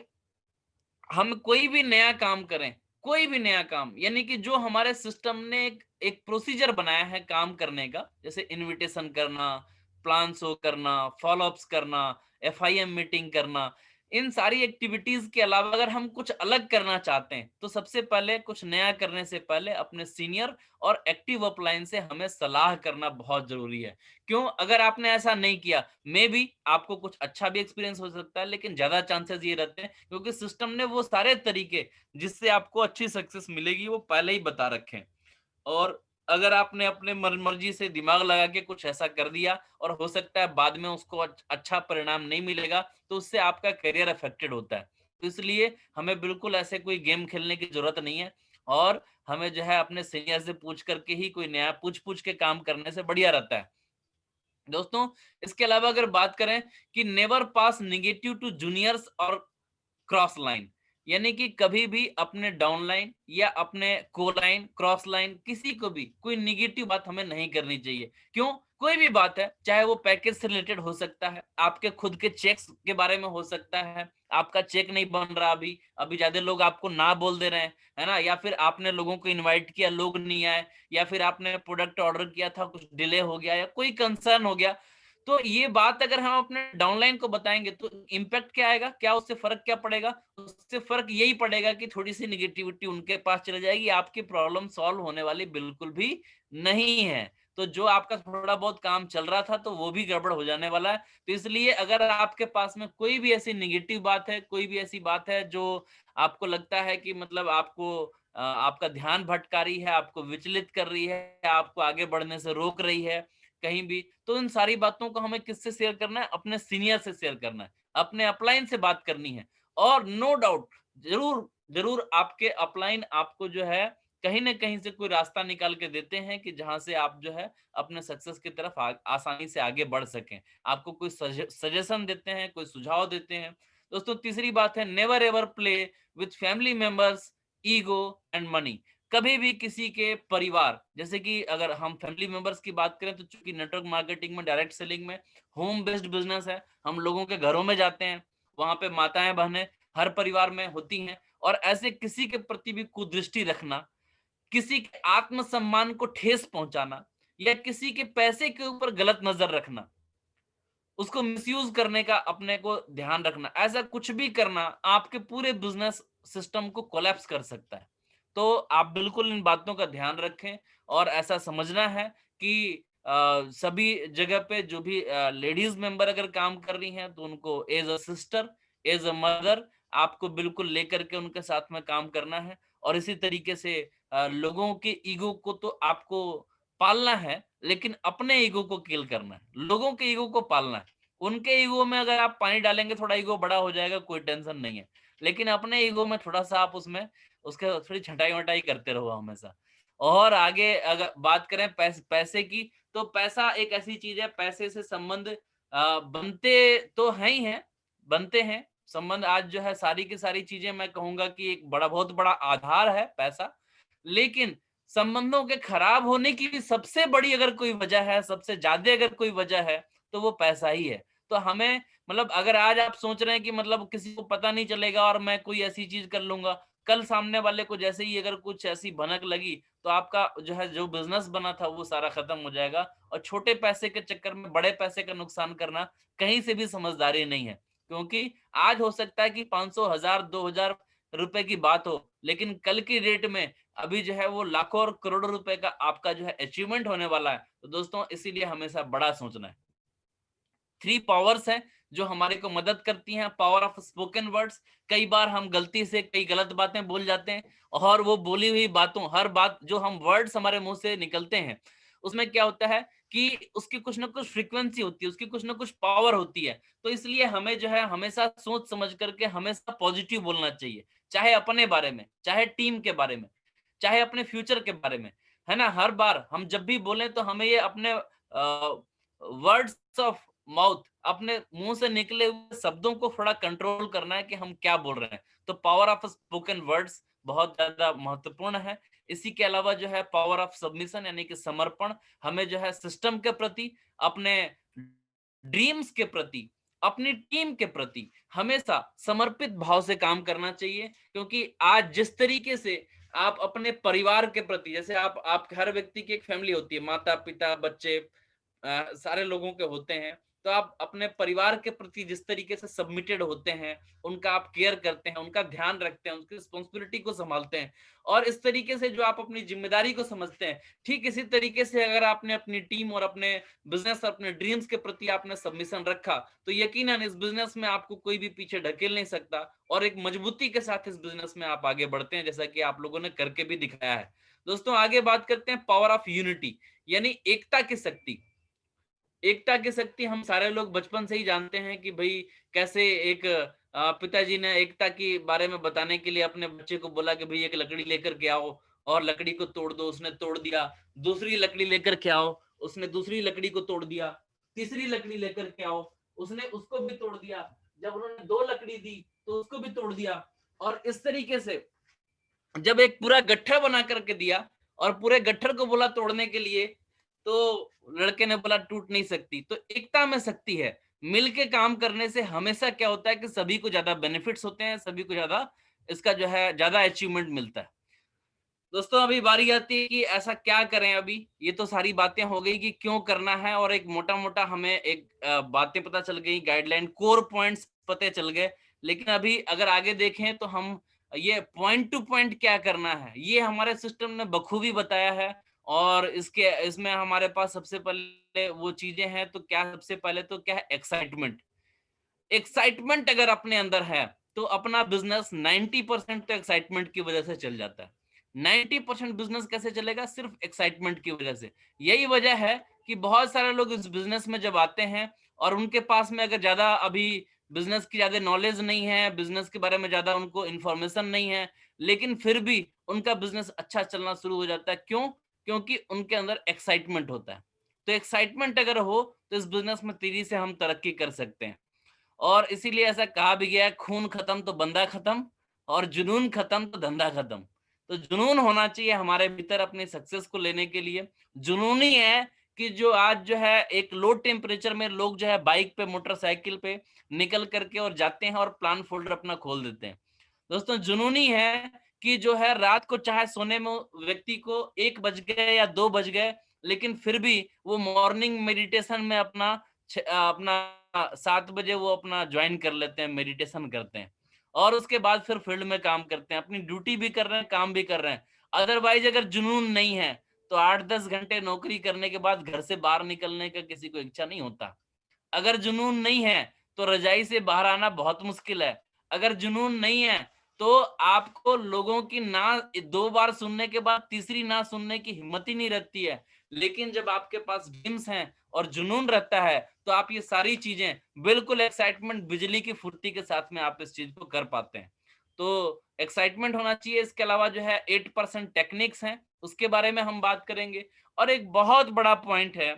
हम कोई भी नया काम करें कोई भी नया काम, यानी कि जो हमारे सिस्टम ने एक प्रोसीजर बनाया है काम करने का, जैसे इनविटेशन करना, प्लान शो करना, फॉलोअप्स करना, एफआईएम मीटिंग करना, इन सारी एक्टिविटीज के अलावा अगर हम कुछ अलग करना चाहते हैं तो सबसे पहले कुछ नया करने से पहले अपने सीनियर और एक्टिव अपलाइन से हमें सलाह करना बहुत जरूरी है। क्यों? अगर आपने ऐसा नहीं किया, मे बी आपको कुछ अच्छा भी एक्सपीरियंस हो सकता है, लेकिन ज्यादा चांसेस ये रहते हैं क्योंकि सिस्टम ने वो सारे तरीके जिससे आपको अच्छी सक्सेस मिलेगी वो पहले ही बता रखे हैं। और अगर आपने अपने मर्जी से दिमाग लगा के कुछ ऐसा कर दिया और हो सकता है बाद में उसको अच्छा परिणाम नहीं मिलेगा, तो उससे आपका करियर अफेक्टेड होता है। तो इसलिए हमें बिल्कुल ऐसे कोई गेम खेलने की जरूरत नहीं है और हमें जो है अपने सीनियर से पूछ करके ही कोई नया पूछ के काम करने से बढ़िया रहता है। दोस्तों, इसके अलावा अगर बात करें कि never pass negative to juniors और क्रॉस लाइन, यानी कि कभी भी अपने डाउन लाइन या अपने को लाइन, क्रॉस लाइन, किसी को भी कोई निगेटिव बात हमें नहीं करनी चाहिए। क्यों? कोई भी बात है, चाहे वो पैकेज से रिलेटेड हो सकता है, आपके खुद के चेक्स के बारे में हो सकता है, आपका चेक नहीं बन रहा अभी, अभी ज्यादा लोग आपको ना बोल दे रहे हैं, है ना, या फिर आपने लोगों को इनवाइट किया, लोग नहीं आए, या फिर आपने प्रोडक्ट ऑर्डर किया था, कुछ डिले हो गया या कोई कंसर्न हो गया, तो ये बात अगर हम अपने डाउनलाइन को बताएंगे तो इम्पैक्ट क्या आएगा, क्या उससे फर्क क्या पड़ेगा? उससे फर्क यही पड़ेगा कि थोड़ी सी निगेटिविटी उनके पास चले जाएगी, आपकी प्रॉब्लम सॉल्व होने वाली बिल्कुल भी नहीं है। तो जो आपका थोड़ा बहुत काम चल रहा था तो वो भी गड़बड़ हो जाने वाला है। तो इसलिए अगर आपके पास में कोई भी ऐसी निगेटिव बात है, कोई भी ऐसी बात है जो आपको लगता है कि मतलब आपको आपका ध्यान भटका रही है, आपको विचलित कर रही है, आपको आगे बढ़ने से रोक रही है कहीं भी, तो इन सारी बातों को हमें किससे शेयर करना है? अपने सीनियर से शेयर करना है, अपने अपलाइन से बात करनी है। और नो डाउट जरूर जरूर आपके अपलाइन आपको जो है कहीं ना कहीं से कोई रास्ता निकाल के देते हैं कि जहां से आप जो है अपने सक्सेस की तरफ आसानी से आगे बढ़ सकें। आपको कोई सजेशन देते हैं, कोई सुझाव देते हैं। दोस्तों, तीसरी बात है never ever play with family members, ego and money. कभी भी किसी के परिवार, जैसे कि अगर हम फैमिली मेंबर्स की बात करें तो चूंकि नेटवर्क मार्केटिंग में, डायरेक्ट सेलिंग में होम बेस्ड बिजनेस है, हम लोगों के घरों में जाते हैं, वहां पे माताएं बहनें हर परिवार में होती हैं, और ऐसे किसी के प्रति भी कुदृष्टि रखना, किसी के आत्मसम्मान को ठेस पहुंचाना, या किसी के पैसे के ऊपर गलत नजर रखना, उसको मिसयूज करने का अपने को ध्यान रखना, ऐसा कुछ भी करना आपके पूरे बिजनेस सिस्टम को कोलैप्स कर सकता है। तो आप बिल्कुल इन बातों का ध्यान रखें और ऐसा समझना है कि सभी जगह पे जो भी लेडीज मेंबर अगर काम कर रही हैं तो उनको as a sister, as a mother आपको बिल्कुल लेकर के उनके साथ में काम करना है। और इसी तरीके से लोगों के ईगो को तो आपको पालना है, लेकिन अपने ईगो को किल करना है, लोगों के ईगो को पालना है। उनके ईगो में अगर आप पानी डालेंगे थोड़ा ईगो बड़ा हो जाएगा, कोई टेंशन नहीं है, लेकिन अपने ईगो में थोड़ा सा आप उसमें उसके थोड़ी छटाई वटाई करते रहो हमेशा। और आगे अगर बात करें पैसे की, तो पैसा एक ऐसी चीज है, पैसे से संबंध बनते तो है ही हैं, बनते हैं संबंध। आज जो है सारी की सारी चीजें मैं कहूंगा कि एक बड़ा बहुत बड़ा आधार है पैसा, लेकिन संबंधों के खराब होने की भी सबसे बड़ी अगर कोई वजह है, सबसे ज्यादा अगर कोई वजह है, तो वो पैसा ही है। तो हमें मतलब अगर आज आप सोच रहे हैं कि मतलब किसी को पता नहीं चलेगा और मैं कोई ऐसी चीज कर लूंगा, कल सामने वाले को जैसे ही अगर कुछ ऐसी भनक लगी तो आपका जो है जो बिजनेस बना था वो सारा खत्म हो जाएगा। और छोटे पैसे के चक्कर में बड़े पैसे का नुकसान करना कहीं से भी समझदारी नहीं है। क्योंकि आज हो सकता है कि 500, 1000, 2000 रुपए की बात हो, लेकिन कल की डेट में अभी जो है वो लाखों और करोड़ों रुपए का आपका जो है अचीवमेंट होने वाला है। तो दोस्तों, इसीलिए हमेशा बड़ा सोचना है। 3 पावर्स हैं जो हमारे को मदद करती हैं। पावर ऑफ स्पोकन वर्ड्स, कई बार हम गलती से कई गलत बातें बोल जाते हैं, और वो बोली हुई बातों, हर बात जो हम वर्ड्स हमारे मुंह से निकलते हैं, उसमें क्या होता है कि उसकी कुछ ना कुछ फ्रीक्वेंसी होती है, उसकी कुछ ना कुछ पावर होती है। तो इसलिए हमें जो है हमेशा सोच समझ करके हमेशा पॉजिटिव बोलना चाहिए, चाहे अपने बारे में, चाहे टीम के बारे में, चाहे अपने फ्यूचर के बारे में, है ना। हर बार हम जब भी बोलें तो हमें ये अपने वर्ड्स ऑफ माउथ, अपने मुंह से निकले हुए शब्दों को थोड़ा कंट्रोल करना है कि हम क्या बोल रहे हैं। तो पावर ऑफ स्पोकन वर्ड्स बहुत ज्यादा महत्वपूर्ण है। इसी के अलावा जो है पावर ऑफ सबमिशन, यानी कि समर्पण, हमें जो है सिस्टम के प्रति, अपने ड्रीम्स के प्रति अपनी टीम के प्रति हमेशा समर्पित भाव से काम करना चाहिए, क्योंकि आज जिस तरीके से आप अपने परिवार के प्रति, जैसे आप हर व्यक्ति की एक फैमिली होती है, माता पिता बच्चे सारे लोगों के होते हैं, तो आप अपने परिवार के प्रति जिस तरीके से सबमिटेड होते हैं, उनका आप केयर करते हैं, उनका ध्यान रखते हैं, उनकी रिस्पॉन्सिबिलिटी को संभालते हैं, और इस तरीके से जो आप अपनी जिम्मेदारी को समझते हैं, ठीक इसी तरीके से अगर आपने अपनी टीम और अपने बिजनेस, अपने ड्रीम्स के प्रति आपने सबमिशन रखा, तो यकीनन इस बिजनेस में आपको कोई भी पीछे ढकेल नहीं सकता, और एक मजबूती के साथ इस बिजनेस में आप आगे बढ़ते हैं, जैसा कि आप लोगों ने करके भी दिखाया है। दोस्तों, आगे बात करते हैं पावर ऑफ यूनिटी, यानी एकता की शक्ति। एकता की शक्ति हम सारे लोग बचपन से ही जानते हैं कि भाई कैसे एक पिताजी ने एकता के बारे में बताने के लिए अपने बच्चे को बोला कि भाई एक लकड़ी लेकर के आओ, और लकड़ी को तोड़ दो, उसने तोड़ दिया। दूसरी लकड़ी लेकर के आओ, उसने दूसरी लकड़ी को तोड़ दिया। तीसरी लकड़ी लेकर के आओ, उसने उसको भी तोड़ दिया। जब उन्होंने 2 लकड़ी दी तो उसको भी तोड़ दिया। और इस तरीके से जब एक पूरा गट्ठर बना करके दिया और पूरे गट्ठर को बोला तोड़ने के लिए, तो लड़के ने बोला टूट नहीं सकती। तो एकता में शक्ति है। मिलके काम करने से हमेशा क्या होता है कि सभी को ज्यादा बेनिफिट्स होते हैं, सभी को ज्यादा इसका जो है ज्यादा अचीवमेंट मिलता है। दोस्तों, अभी बारी आती है कि ऐसा क्या करें। अभी ये तो सारी बातें हो गई कि क्यों करना है, और एक मोटा मोटा हमें एक बातें पता चल गई, गाइडलाइन कोर पॉइंट्स पते चल गए। लेकिन अभी अगर आगे देखें तो हम ये पॉइंट टू पॉइंट क्या करना है, ये हमारे सिस्टम ने बखूबी बताया है। और इसमें हमारे पास सबसे पहले वो चीजें हैं, तो क्या सबसे पहले तो क्या है, एक्साइटमेंट। एक्साइटमेंट अगर अपने अंदर है तो अपना बिजनेस 90% तो एक्साइटमेंट की वजह से चल जाता है। 90% बिजनेस कैसे चलेगा? सिर्फ एक्साइटमेंट की वजह से। यही वजह है कि बहुत सारे लोग इस बिजनेस में जब आते हैं और उनके पास में अगर ज्यादा अभी बिजनेस की ज्यादा नॉलेज नहीं है, बिजनेस के बारे में ज्यादा उनको इंफॉर्मेशन नहीं है, लेकिन फिर भी उनका बिजनेस अच्छा चलना शुरू हो जाता है। क्यों? क्योंकि उनके अंदर एक्साइटमेंट होता है। तो एक्साइटमेंट अगर हो तो इस बिजनेस में तेजी से हम तरक्की कर सकते हैं। और इसीलिए ऐसा कहा भी गया है, खून खत्म तो बंदा खत्म, और जुनून खत्म तो धंधा खत्म। तो जुनून होना चाहिए हमारे भीतर अपनी सक्सेस को लेने के लिए। जुनून ही है कि जो आज जो है एक लो टेम्परेचर में लोग जो है बाइक पे, मोटरसाइकिल पे निकल करके और जाते हैं और प्लान फोल्डर अपना खोल देते हैं। दोस्तों, जुनून ही है कि जो है रात को चाहे सोने में व्यक्ति को 1 बज गए या 2 बज गए, लेकिन फिर भी वो मॉर्निंग मेडिटेशन में अपना 7 बजे वो अपना ज्वाइन कर लेते हैं, मेडिटेशन करते हैं, और उसके बाद फिर फील्ड में काम करते हैं, अपनी ड्यूटी भी कर रहे हैं, काम भी कर रहे हैं। अदरवाइज अगर जुनून नहीं है तो 8-10 घंटे नौकरी करने के बाद घर से बाहर निकलने का किसी को इच्छा नहीं होता। अगर जुनून नहीं है तो रजाई से बाहर आना बहुत मुश्किल है। अगर जुनून नहीं है तो आपको लोगों की ना 2 बार सुनने के बाद तीसरी ना सुनने की हिम्मत ही नहीं रहती है। लेकिन जब आपके पास ड्रीम्स हैं और जुनून रहता है तो आप ये सारी चीजें बिल्कुल एक्साइटमेंट, बिजली की फुर्ती के साथ में आप इस चीज को कर पाते हैं। तो एक्साइटमेंट होना चाहिए। इसके अलावा जो है 8% टेक्निक्स हैं, उसके बारे में हम बात करेंगे। और एक बहुत बड़ा पॉइंट है,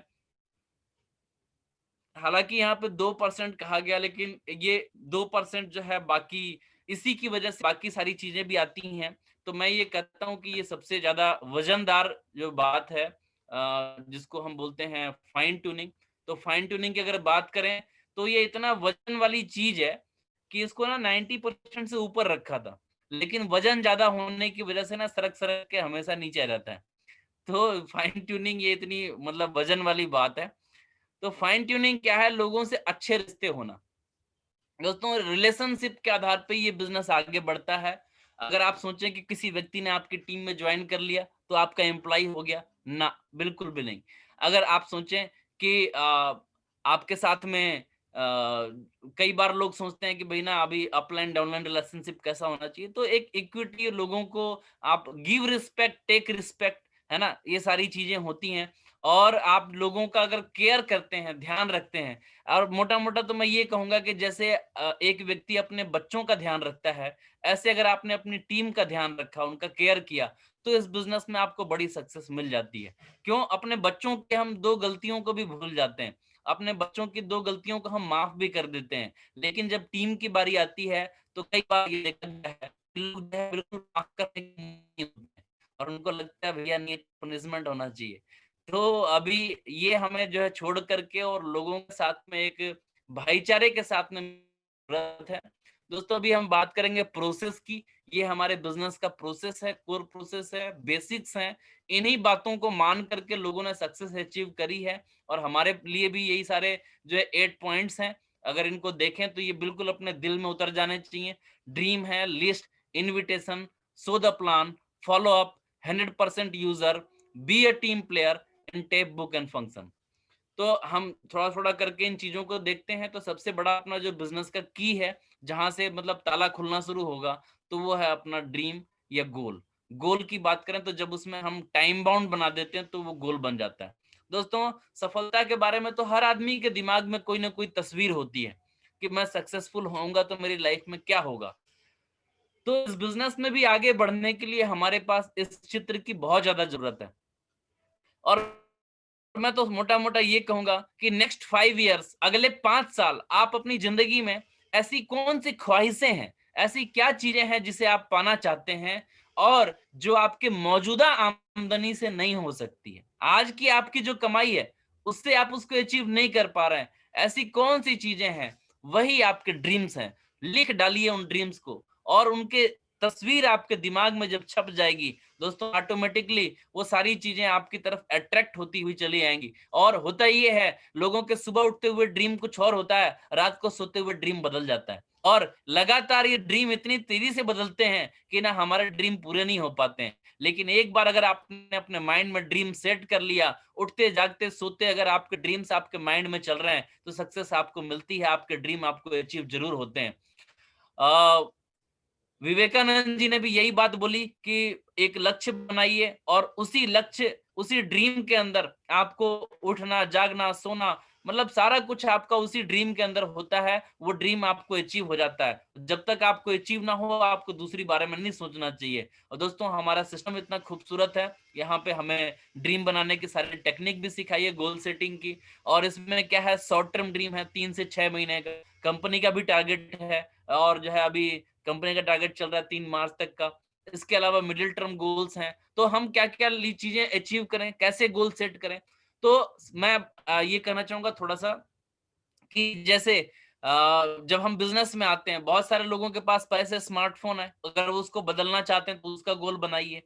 हालांकि यहाँ पे 2% कहा गया, लेकिन ये 2% जो है बाकी इसी की वजह से बाकी सारी चीजें भी आती हैं। तो मैं ये कहता हूँ कि ये सबसे ज्यादा वजनदार जो बात है, जिसको हम बोलते हैं फाइन ट्यूनिंग। तो फाइन ट्यूनिंग की अगर बात करें तो ये इतना वजन वाली चीज है कि इसको ना 90% से ऊपर रखा था, लेकिन वजन ज्यादा होने की वजह से ना सरक सरक के हमेशा नीचे आ जाता है। तो फाइन ट्यूनिंग ये इतनी मतलब वजन वाली बात है। तो फाइन ट्यूनिंग क्या है? लोगों से अच्छे रिश्ते होना। दोस्तों, रिलेशनशिप के आधार पे ये बिजनेस आगे बढ़ता है। अगर आप सोचें कि किसी व्यक्ति ने आपकी टीम में ज्वाइन कर लिया तो आपका एम्प्लॉय हो गया, ना, बिल्कुल भी नहीं। अगर आप सोचें कि आपके साथ में कई बार लोग सोचते हैं कि भाई ना अभी अपलाइन डाउनलाइन रिलेशनशिप कैसा होना चाहिए, तो एक इक्विटी, लोगों को आप गिव रिस्पेक्ट, टेक रिस्पेक्ट, है ना, ये सारी चीजें होती हैं। और आप लोगों का अगर केयर करते हैं, ध्यान रखते हैं, और मोटा मोटा तो मैं ये कहूंगा कि जैसे एक व्यक्ति अपने बच्चों का ध्यान रखता है, ऐसे अगर आपने अपनी टीम का ध्यान रखा, उनका केयर किया, तो इस बिजनेस में आपको बड़ी सक्सेस मिल जाती है। क्यों? अपने बच्चों के हम 2 गलतियों को भी भूल जाते हैं। अपने बच्चों की 2 गलतियों को हम माफ भी कर देते हैं, लेकिन जब टीम की बारी आती है तो कई बार ये देखा गया है कि लोग जो है बिल्कुल माफ करने के नहीं होते हैं, और उनको लगता है भैया नहीं, पनिशमेंट होना चाहिए। तो अभी ये हमें जो है छोड़ करके और लोगों के साथ में एक भाईचारे के साथ में जरूरत है। दोस्तों अभी हम बात करेंगे प्रोसेस की। ये हमारे बिजनेस का प्रोसेस है, कोर प्रोसेस है, बेसिक्स हैं। इन्हीं बातों को मान करके लोगों ने सक्सेस अचीव करी है और हमारे लिए भी यही सारे जो है 8 पॉइंट्स हैं। अगर इनको देखें तो ये बिल्कुल अपने दिल में उतर जाने चाहिए। ड्रीम है, list, invitation, so the plan, follow up, 100% user, be a team player, and tape book and function. तो हम थोड़ा थोड़ा करके इन चीजों को देखते हैं। तो सबसे बड़ा अपना जो बिजनेस का की है, जहां से मतलब ताला खुलना शुरू होगा, तो वो है अपना ड्रीम या गोल। गोल की बात करें तो जब उसमें हम टाइम बाउंड बना देते हैं तो वो गोल बन जाता है। दोस्तों सफलता के बारे में तो हर आदमी के दिमाग में कोई ना कोई तस्वीर होती है कि मैं सक्सेसफुल होऊंगा तो मेरी लाइफ में क्या होगा। तो इस बिजनेस में भी आगे बढ़ने के लिए हमारे पास इस चित्र की बहुत ज्यादा जरूरत है। और मैं तो मोटा मोटा ये कहूंगा कि नेक्स्ट 5 इयर्स, अगले 5 साल आप अपनी जिंदगी में ऐसी कौन सी ख्वाहिशें हैं, ऐसी क्या चीजें हैं जिसे आप पाना चाहते हैं और जो आपके मौजूदा आमदनी से नहीं हो सकती है। आज की आपकी जो कमाई है उससे आप उसको अचीव नहीं कर पा रहे हैं। ऐसी कौन सी चीजें हैं, वही आपके ड्रीम्स हैं। लिख डालिए उन ड्रीम्स को, और उनके तस्वीर आपके दिमाग में जब छप जाएगी दोस्तों, ऑटोमेटिकली वो सारी चीजें आपकी तरफ अट्रैक्ट होती हुई चली आएंगी। और होता ये है, लोगों के सुबह उठते हुए ड्रीम कुछ और होता है, रात को सोते हुए ड्रीम बदल जाता है। और लगातार ये ड्रीम इतनी तेजी से बदलते हैं कि ना हमारे ड्रीम पूरे नहीं हो पाते हैं। लेकिन एक बार अगर आपने अपने माइंड में ड्रीम सेट कर लिया, उठते जागते सोते अगर आपके ड्रीम्स आपके माइंड में चल रहे हैं, तो सक्सेस आपको मिलती है, आपके ड्रीम आपको अचीव जरूर होते हैं। विवेकानंद जी ने भी यही बात बोली कि एक लक्ष्य बनाइए और उसी लक्ष्य, उसी ड्रीम के अंदर आपको उठना, जागना, सोना, मतलब सारा कुछ आपका उसी ड्रीम के अंदर होता है। वो ड्रीम आपको अचीव हो जाता है। जब तक आपको अचीव ना हो, आपको दूसरी बारे में नहीं सोचना चाहिए। और दोस्तों हमारा सिस्टम इतना खूबसूरत है, यहाँ पे हमें ड्रीम बनाने की सारी टेक्निक भी सिखाई है, गोल सेटिंग की। और इसमें क्या है, शॉर्ट टर्म ड्रीम है 3 से 6 महीने का, कंपनी का भी टारगेट है, और जो है अभी कंपनी का टारगेट चल रहा है 3 मार्च तक का। इसके अलावा मिडिल टर्म गोल्स हैं, तो हम क्या क्या चीजें अचीव करें, कैसे गोल सेट करें। तो मैं ये कहना चाहूंगा थोड़ा सा कि जैसे जब हम बिजनेस में आते हैं, बहुत सारे लोगों के पास पैसे, स्मार्टफोन है, अगर वो उसको बदलना चाहते हैं तो उसका गोल बनाइए।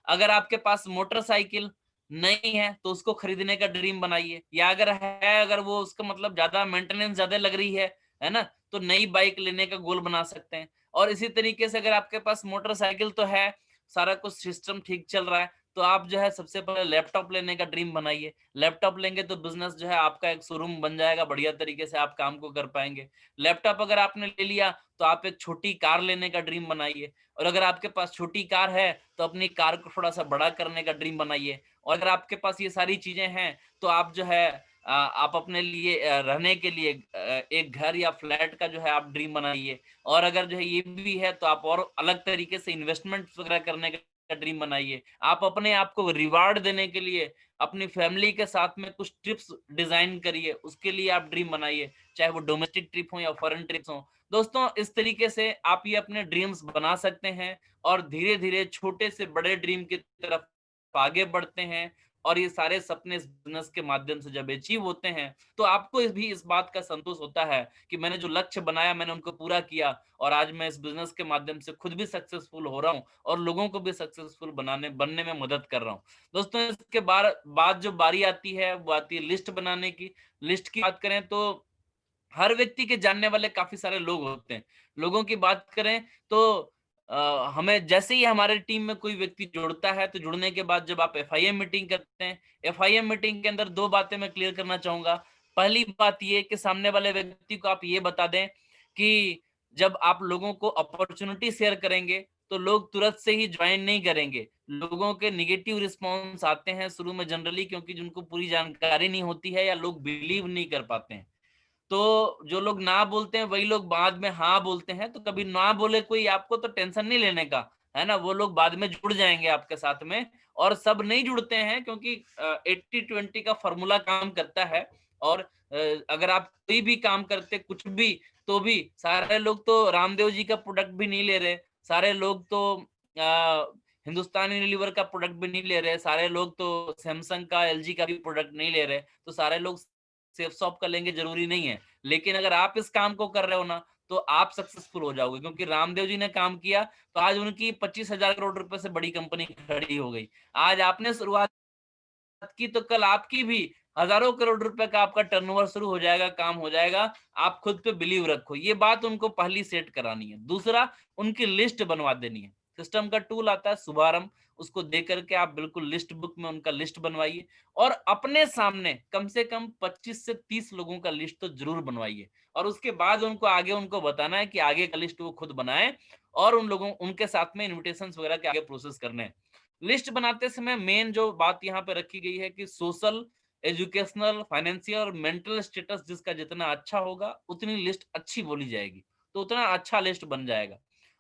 अगर आपके पास मोटरसाइकिल नहीं है तो उसको खरीदने का ड्रीम बनाइए, या अगर है, अगर वो उसका मतलब ज्यादा मेंटेनेंस ज्यादा लग रही है ना, तो नई बाइक लेने का गोल बना सकते हैं। और इसी तरीके से अगर आपके पास मोटरसाइकिल तो है, सारा कुछ सिस्टम ठीक चल रहा है, तो आप जो है सबसे पहले लैपटॉप लेने का ड्रीम बनाइए। लैपटॉप लेंगे तो बिजनेस जो है आपका एक शोरूम बन जाएगा, बढ़िया तरीके से आप काम को कर पाएंगे। लैपटॉप अगर आपने ले लिया तो आप एक छोटी कार लेने का ड्रीम बनाइए। और अगर आपके पास छोटी कार है तो अपनी कार को थोड़ा सा बड़ा करने का ड्रीम बनाइए। और अगर आपके पास ये सारी चीजें हैं तो आप जो है आप अपने लिए रहने के लिए एक घर या फ्लैट का जो है आप ड्रीम बनाइए। और अगर जो है ये भी है तो आप और अलग तरीके से इन्वेस्टमेंट वगैरह करने का ड्रीम बनाइए। आप अपने आप को रिवार्ड देने के लिए अपनी फैमिली के साथ में कुछ ट्रिप्स डिजाइन करिए, उसके लिए आप ड्रीम बनाइए, चाहे वो डोमेस्टिक ट्रिप हो या फॉरेन ट्रिप्स हो। दोस्तों इस तरीके से आप ये अपने ड्रीम्स बना सकते हैं और धीरे धीरे छोटे से बड़े ड्रीम की तरफ आगे बढ़ते हैं। और ये सारे सपने इस बिजनेस के माध्यम से जब अचीव होते हैं तो आपको भी इस बात का संतोष होता है कि मैंने जो लक्ष्य बनाया मैंने उनको पूरा किया, और आज मैं इस बिजनेस के माध्यम से खुद भी सक्सेसफुल हो रहा हूँ और लोगों को भी सक्सेसफुल बनने में मदद कर रहा हूँ। दोस्तों इसके बाद जो बारी आती है वो आती है लिस्ट बनाने की। लिस्ट की बात करें तो हर व्यक्ति के जानने वाले काफी सारे लोग होते हैं। लोगों की बात करें तो हमें जैसे ही हमारे टीम में कोई व्यक्ति जुड़ता है, तो जुड़ने के बाद जब आप एफआईएम मीटिंग करते हैं, एफआईएम मीटिंग के अंदर 2 बातें मैं क्लियर करना चाहूंगा। पहली बात ये कि सामने वाले व्यक्ति को आप ये बता दें कि जब आप लोगों को अपॉर्चुनिटी शेयर करेंगे तो लोग तुरंत से ही ज्वाइन नहीं करेंगे। लोगों के निगेटिव रिस्पॉन्स आते हैं शुरू में जनरली, क्योंकि जिनको पूरी जानकारी नहीं होती है या लोग बिलीव नहीं कर पाते हैं। तो जो लोग ना बोलते हैं वही लोग बाद में हाँ बोलते हैं। तो कभी ना बोले कोई आपको तो टेंशन नहीं लेने का, है ना, वो लोग बाद में जुड़ जाएंगे आपके साथ में। और सब नहीं जुड़ते हैं क्योंकि 80-20 का फॉर्मूला काम करता है। और अगर आप कोई भी काम करते कुछ भी, तो भी सारे लोग तो रामदेव जी का प्रोडक्ट भी नहीं ले रहे, सारे लोग तो हिंदुस्तानी लीवर का प्रोडक्ट भी नहीं ले रहे, सारे लोग तो सैमसंग का, एलजी का भी प्रोडक्ट नहीं ले रहे, तो सारे लोग सेफ शॉप का लेंगे जरूरी नहीं है, लेकिन अगर आप इस काम को कर रहे हो ना तो आप सक्सेसफुल हो जाओगे, क्योंकि रामदेव जी ने काम किया तो आज उनकी 25,000 करोड़ रुपए से बड़ी कंपनी खड़ी हो गई। आज आपने शुरुआत की तो कल आपकी भी हजारों करोड़ रुपए का आपका टर्नओवर शुरू हो जाएगा, काम हो जाएगा। आप खुद पे बिलीव रखो, ये बात उनको पहली सेट करानी है। दूसरा, उनकी लिस्ट बनवा देनी है। सिस्टम का टूल आता है शुभारंभ, उसको दे करके आप बिल्कुल लिस्ट बुक में उनका लिस्ट बनवाइए और अपने सामने कम से कम 25 से 30 लोगों का लिस्ट तो जरूर बनवाइए और उसके बाद उनको आगे उनको बताना है कि आगे का लिस्ट वो खुद बनाए और उन लोगों उनके साथ में इन्विटेशन वगैरह के आगे प्रोसेस करने हैं। लिस्ट बनाते समय मेन जो बात यहाँ पे रखी गई है कि सोशल, एजुकेशनल, फाइनेंशियल और मेंटल स्टेटस जिसका जितना अच्छा होगा उतनी लिस्ट अच्छी बोली जाएगी, तो उतना अच्छा लिस्ट बन जाएगा।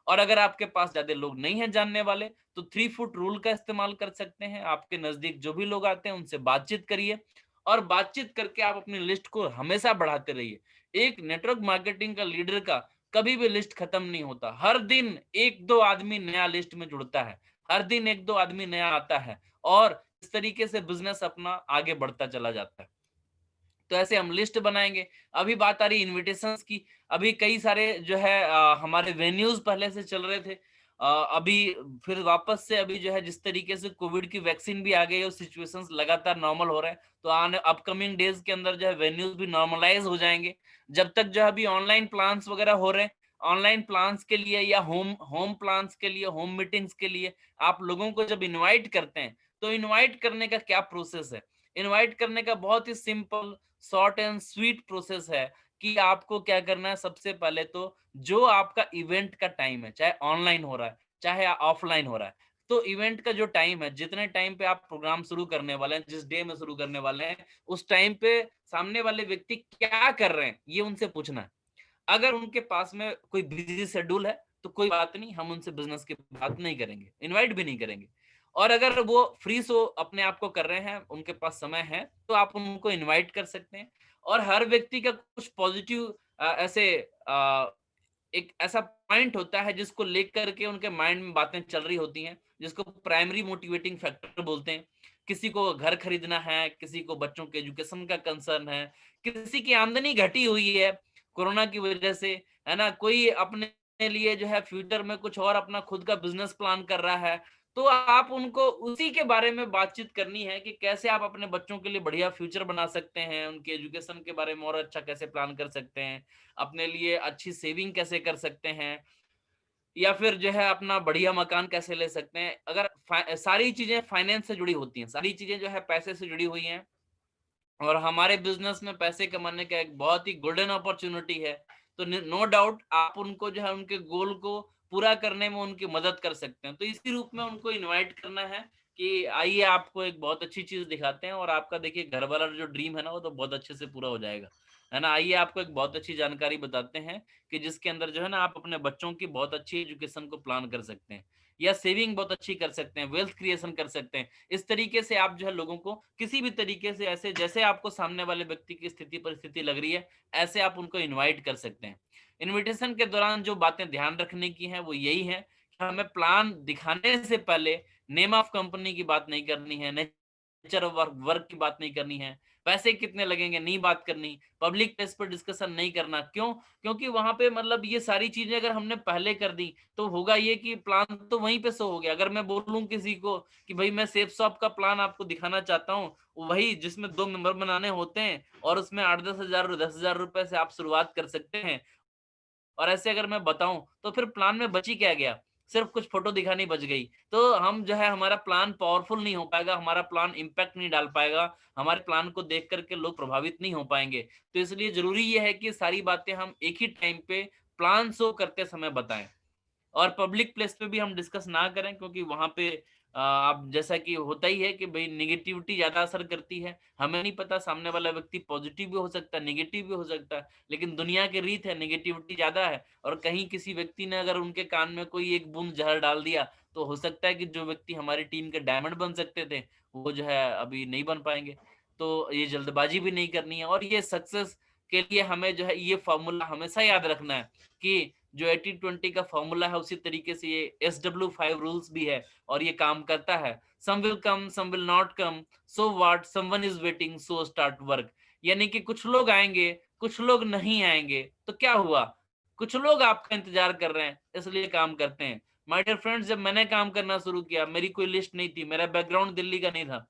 और अगर आपके पास ज्यादा लोग नहीं है जानने वाले तो 3 फुट रूल का इस्तेमाल कर सकते हैं। आपके नजदीक जो भी लोग आते हैं उनसे बातचीत करिए और बातचीत करके आप अपनी लिस्ट को हमेशा बढ़ाते रहिए। एक नेटवर्क मार्केटिंग का लीडर का कभी भी लिस्ट खत्म नहीं होता। हर दिन 1-2 आदमी नया लिस्ट में जुड़ता है, हर दिन 1-2 आदमी नया आता है और इस तरीके से बिजनेस अपना आगे बढ़ता चला जाता है। तो ऐसे हम लिस्ट बनाएंगे। अभी बात आ रही इनविटेशंस की। अभी कई सारे जो है हमारे वेन्यूज पहले से चल रहे थे, अभी फिर वापस से अभी जो है जिस तरीके से कोविड की वैक्सीन भी आ गई और सिचुएशंस लगातार नॉर्मल हो रहे हैं, तो आने अपकमिंग डेज के अंदर जो है वेन्यूज भी नॉर्मलाइज हो जाएंगे। जब तक जो है अभी ऑनलाइन प्लान्स वगैरह हो रहे हैं, ऑनलाइन प्लान्स के लिए या होम होम प्लान्स के लिए, होम मीटिंग्स के लिए आप लोगों को जब इनवाइट करते हैं तो इनवाइट करने का क्या प्रोसेस है? इनवाइट करने का बहुत ही simple, short and sweet process है कि आपको क्या करना है। सबसे पहले तो जो आपका इवेंट का टाइम है, चाहे ऑनलाइन हो रहा है चाहे ऑफलाइन हो रहा है, तो इवेंट का जो टाइम है, जितने टाइम पे आप प्रोग्राम शुरू करने वाले हैं, जिस डे में शुरू करने वाले हैं, उस टाइम पे सामने वाले व्यक्ति क्या कर रहे हैं ये उनसे पूछना है। अगर उनके पास में कोई बिजी शेड्यूल है तो कोई बात नहीं, हम उनसे बिजनेस की बात नहीं करेंगे, इनवाइट भी नहीं करेंगे। और अगर वो फ्री शो अपने आप को कर रहे हैं, उनके पास समय है, तो आप उनको इनवाइट कर सकते हैं। और हर व्यक्ति का कुछ पॉजिटिव ऐसे एक ऐसा पॉइंट होता है जिसको लेकर के उनके माइंड में बातें चल रही होती हैं, जिसको प्राइमरी मोटिवेटिंग फैक्टर बोलते हैं। किसी को घर खरीदना है, किसी को बच्चों के एजुकेशन का कंसर्न है, किसी की आमदनी घटी हुई है कोरोना की वजह से, है ना? कोई अपने लिए जो है फ्यूचर में कुछ और अपना खुद का बिजनेस प्लान कर रहा है, तो आप उनको उसी के बारे में बातचीत करनी है कि कैसे आप अपने बच्चों के लिए बढ़िया फ्यूचर बना सकते हैं, उनके एजुकेशन के बारे में और अच्छा कैसे प्लान कर सकते हैं, अपने लिए अच्छी सेविंग कैसे कर सकते हैं, या फिर जो है अपना बढ़िया मकान कैसे ले सकते हैं। अगर सारी चीजें फाइनेंस से जुड़ी होती हैं, सारी चीजें जो है पैसे से जुड़ी हुई हैं और हमारे बिजनेस में पैसे कमाने का एक बहुत ही गोल्डन अपॉर्चुनिटी है, तो नो डाउट आप उनको जो है उनके गोल को पूरा करने में उनकी मदद कर सकते हैं। तो इसी रूप में उनको इनवाइट करना है कि आइए आपको एक बहुत अच्छी चीज दिखाते हैं और आपका देखिए घर वाला जो ड्रीम है ना वो तो बहुत अच्छे से पूरा हो जाएगा, है ना? आइए आपको एक बहुत अच्छी जानकारी बताते हैं कि जिसके अंदर जो है ना आप अपने बच्चों की बहुत अच्छी एजुकेशन को प्लान कर सकते हैं या सेविंग बहुत अच्छी कर सकते हैं, वेल्थ क्रिएशन कर सकते हैं। इस तरीके से आप जो है लोगों को किसी भी तरीके से ऐसे जैसे आपको सामने वाले व्यक्ति की स्थिति परिस्थिति लग रही है, ऐसे आप उनको इनवाइट कर सकते हैं। इनविटेशन के दौरान जो बातें ध्यान रखने की हैं वो यही है कि हमें प्लान दिखाने से पहले नेम ऑफ कंपनी की बात नहीं करनी है, नेचर ऑफ वर्क वर्क की बात नहीं करनी है, पैसे कितने लगेंगे नहीं बात करनी, पब्लिक प्लेस पर डिस्कशन नहीं करना। क्यों? क्योंकि वहां पे मतलब ये सारी चीजें अगर हमने पहले कर दी तो होगा ये कि प्लान तो वहीं पे शो हो गया। अगर मैं बोलूं किसी को कि भाई मैं सेफ शॉप का प्लान आपको दिखाना चाहता हूँ, वही जिसमें 2 मेंबर बनाने होते हैं और उसमें 8-10 हजार 10 हजार रुपए से आप शुरुआत कर सकते हैं, और ऐसे अगर मैं बताऊं तो फिर प्लान में बची क्या गया? सिर्फ कुछ फोटो दिखानी बच गई। तो हम जो है हमारा प्लान पावरफुल नहीं हो पाएगा, हमारा प्लान इम्पैक्ट नहीं डाल पाएगा, हमारे प्लान को देख करके लोग प्रभावित नहीं हो पाएंगे। तो इसलिए जरूरी ये है कि सारी बातें हम एक ही टाइम पे प्लान शो करते समय बताएं और पब्लिक प्लेस पे भी हम डिस्कस ना करें, क्योंकि वहां पे आप जैसा कि होता ही है कि भाई निगेटिविटी ज्यादा असर करती है। हमें नहीं पता सामने वाला व्यक्ति पॉजिटिव भी हो सकता है, नेगेटिव भी हो सकता है, लेकिन दुनिया की रीत है नेगेटिविटी ज्यादा है और कहीं किसी व्यक्ति ने अगर उनके कान में कोई एक बूंद जहर डाल दिया तो हो सकता है कि जो व्यक्ति हमारी टीम के डायमंड बन सकते थे वो जो है अभी नहीं बन पाएंगे। तो ये जल्दबाजी भी नहीं करनी है और ये सक्सेस के लिए हमें जो है ये फॉर्मूला हमेशा याद रखना है कि जो 80-20 का फॉर्मूला है उसी तरीके से ये SW5 रूल्स भी है और ये काम करता है। Some will come, some will not come, so what, someone is waiting, so start work. यानी कि कुछ लोग आएंगे, कुछ लोग नहीं आएंगे, तो क्या हुआ? कुछ लोग आपका इंतजार कर रहे हैं, इसलिए काम करते हैं। माय डियर फ्रेंड्स, जब मैंने काम करना शुरू किया, मेरी कोई लिस्ट नहीं थी, मेरा बैकग्राउंड दिल्ली का नहीं था,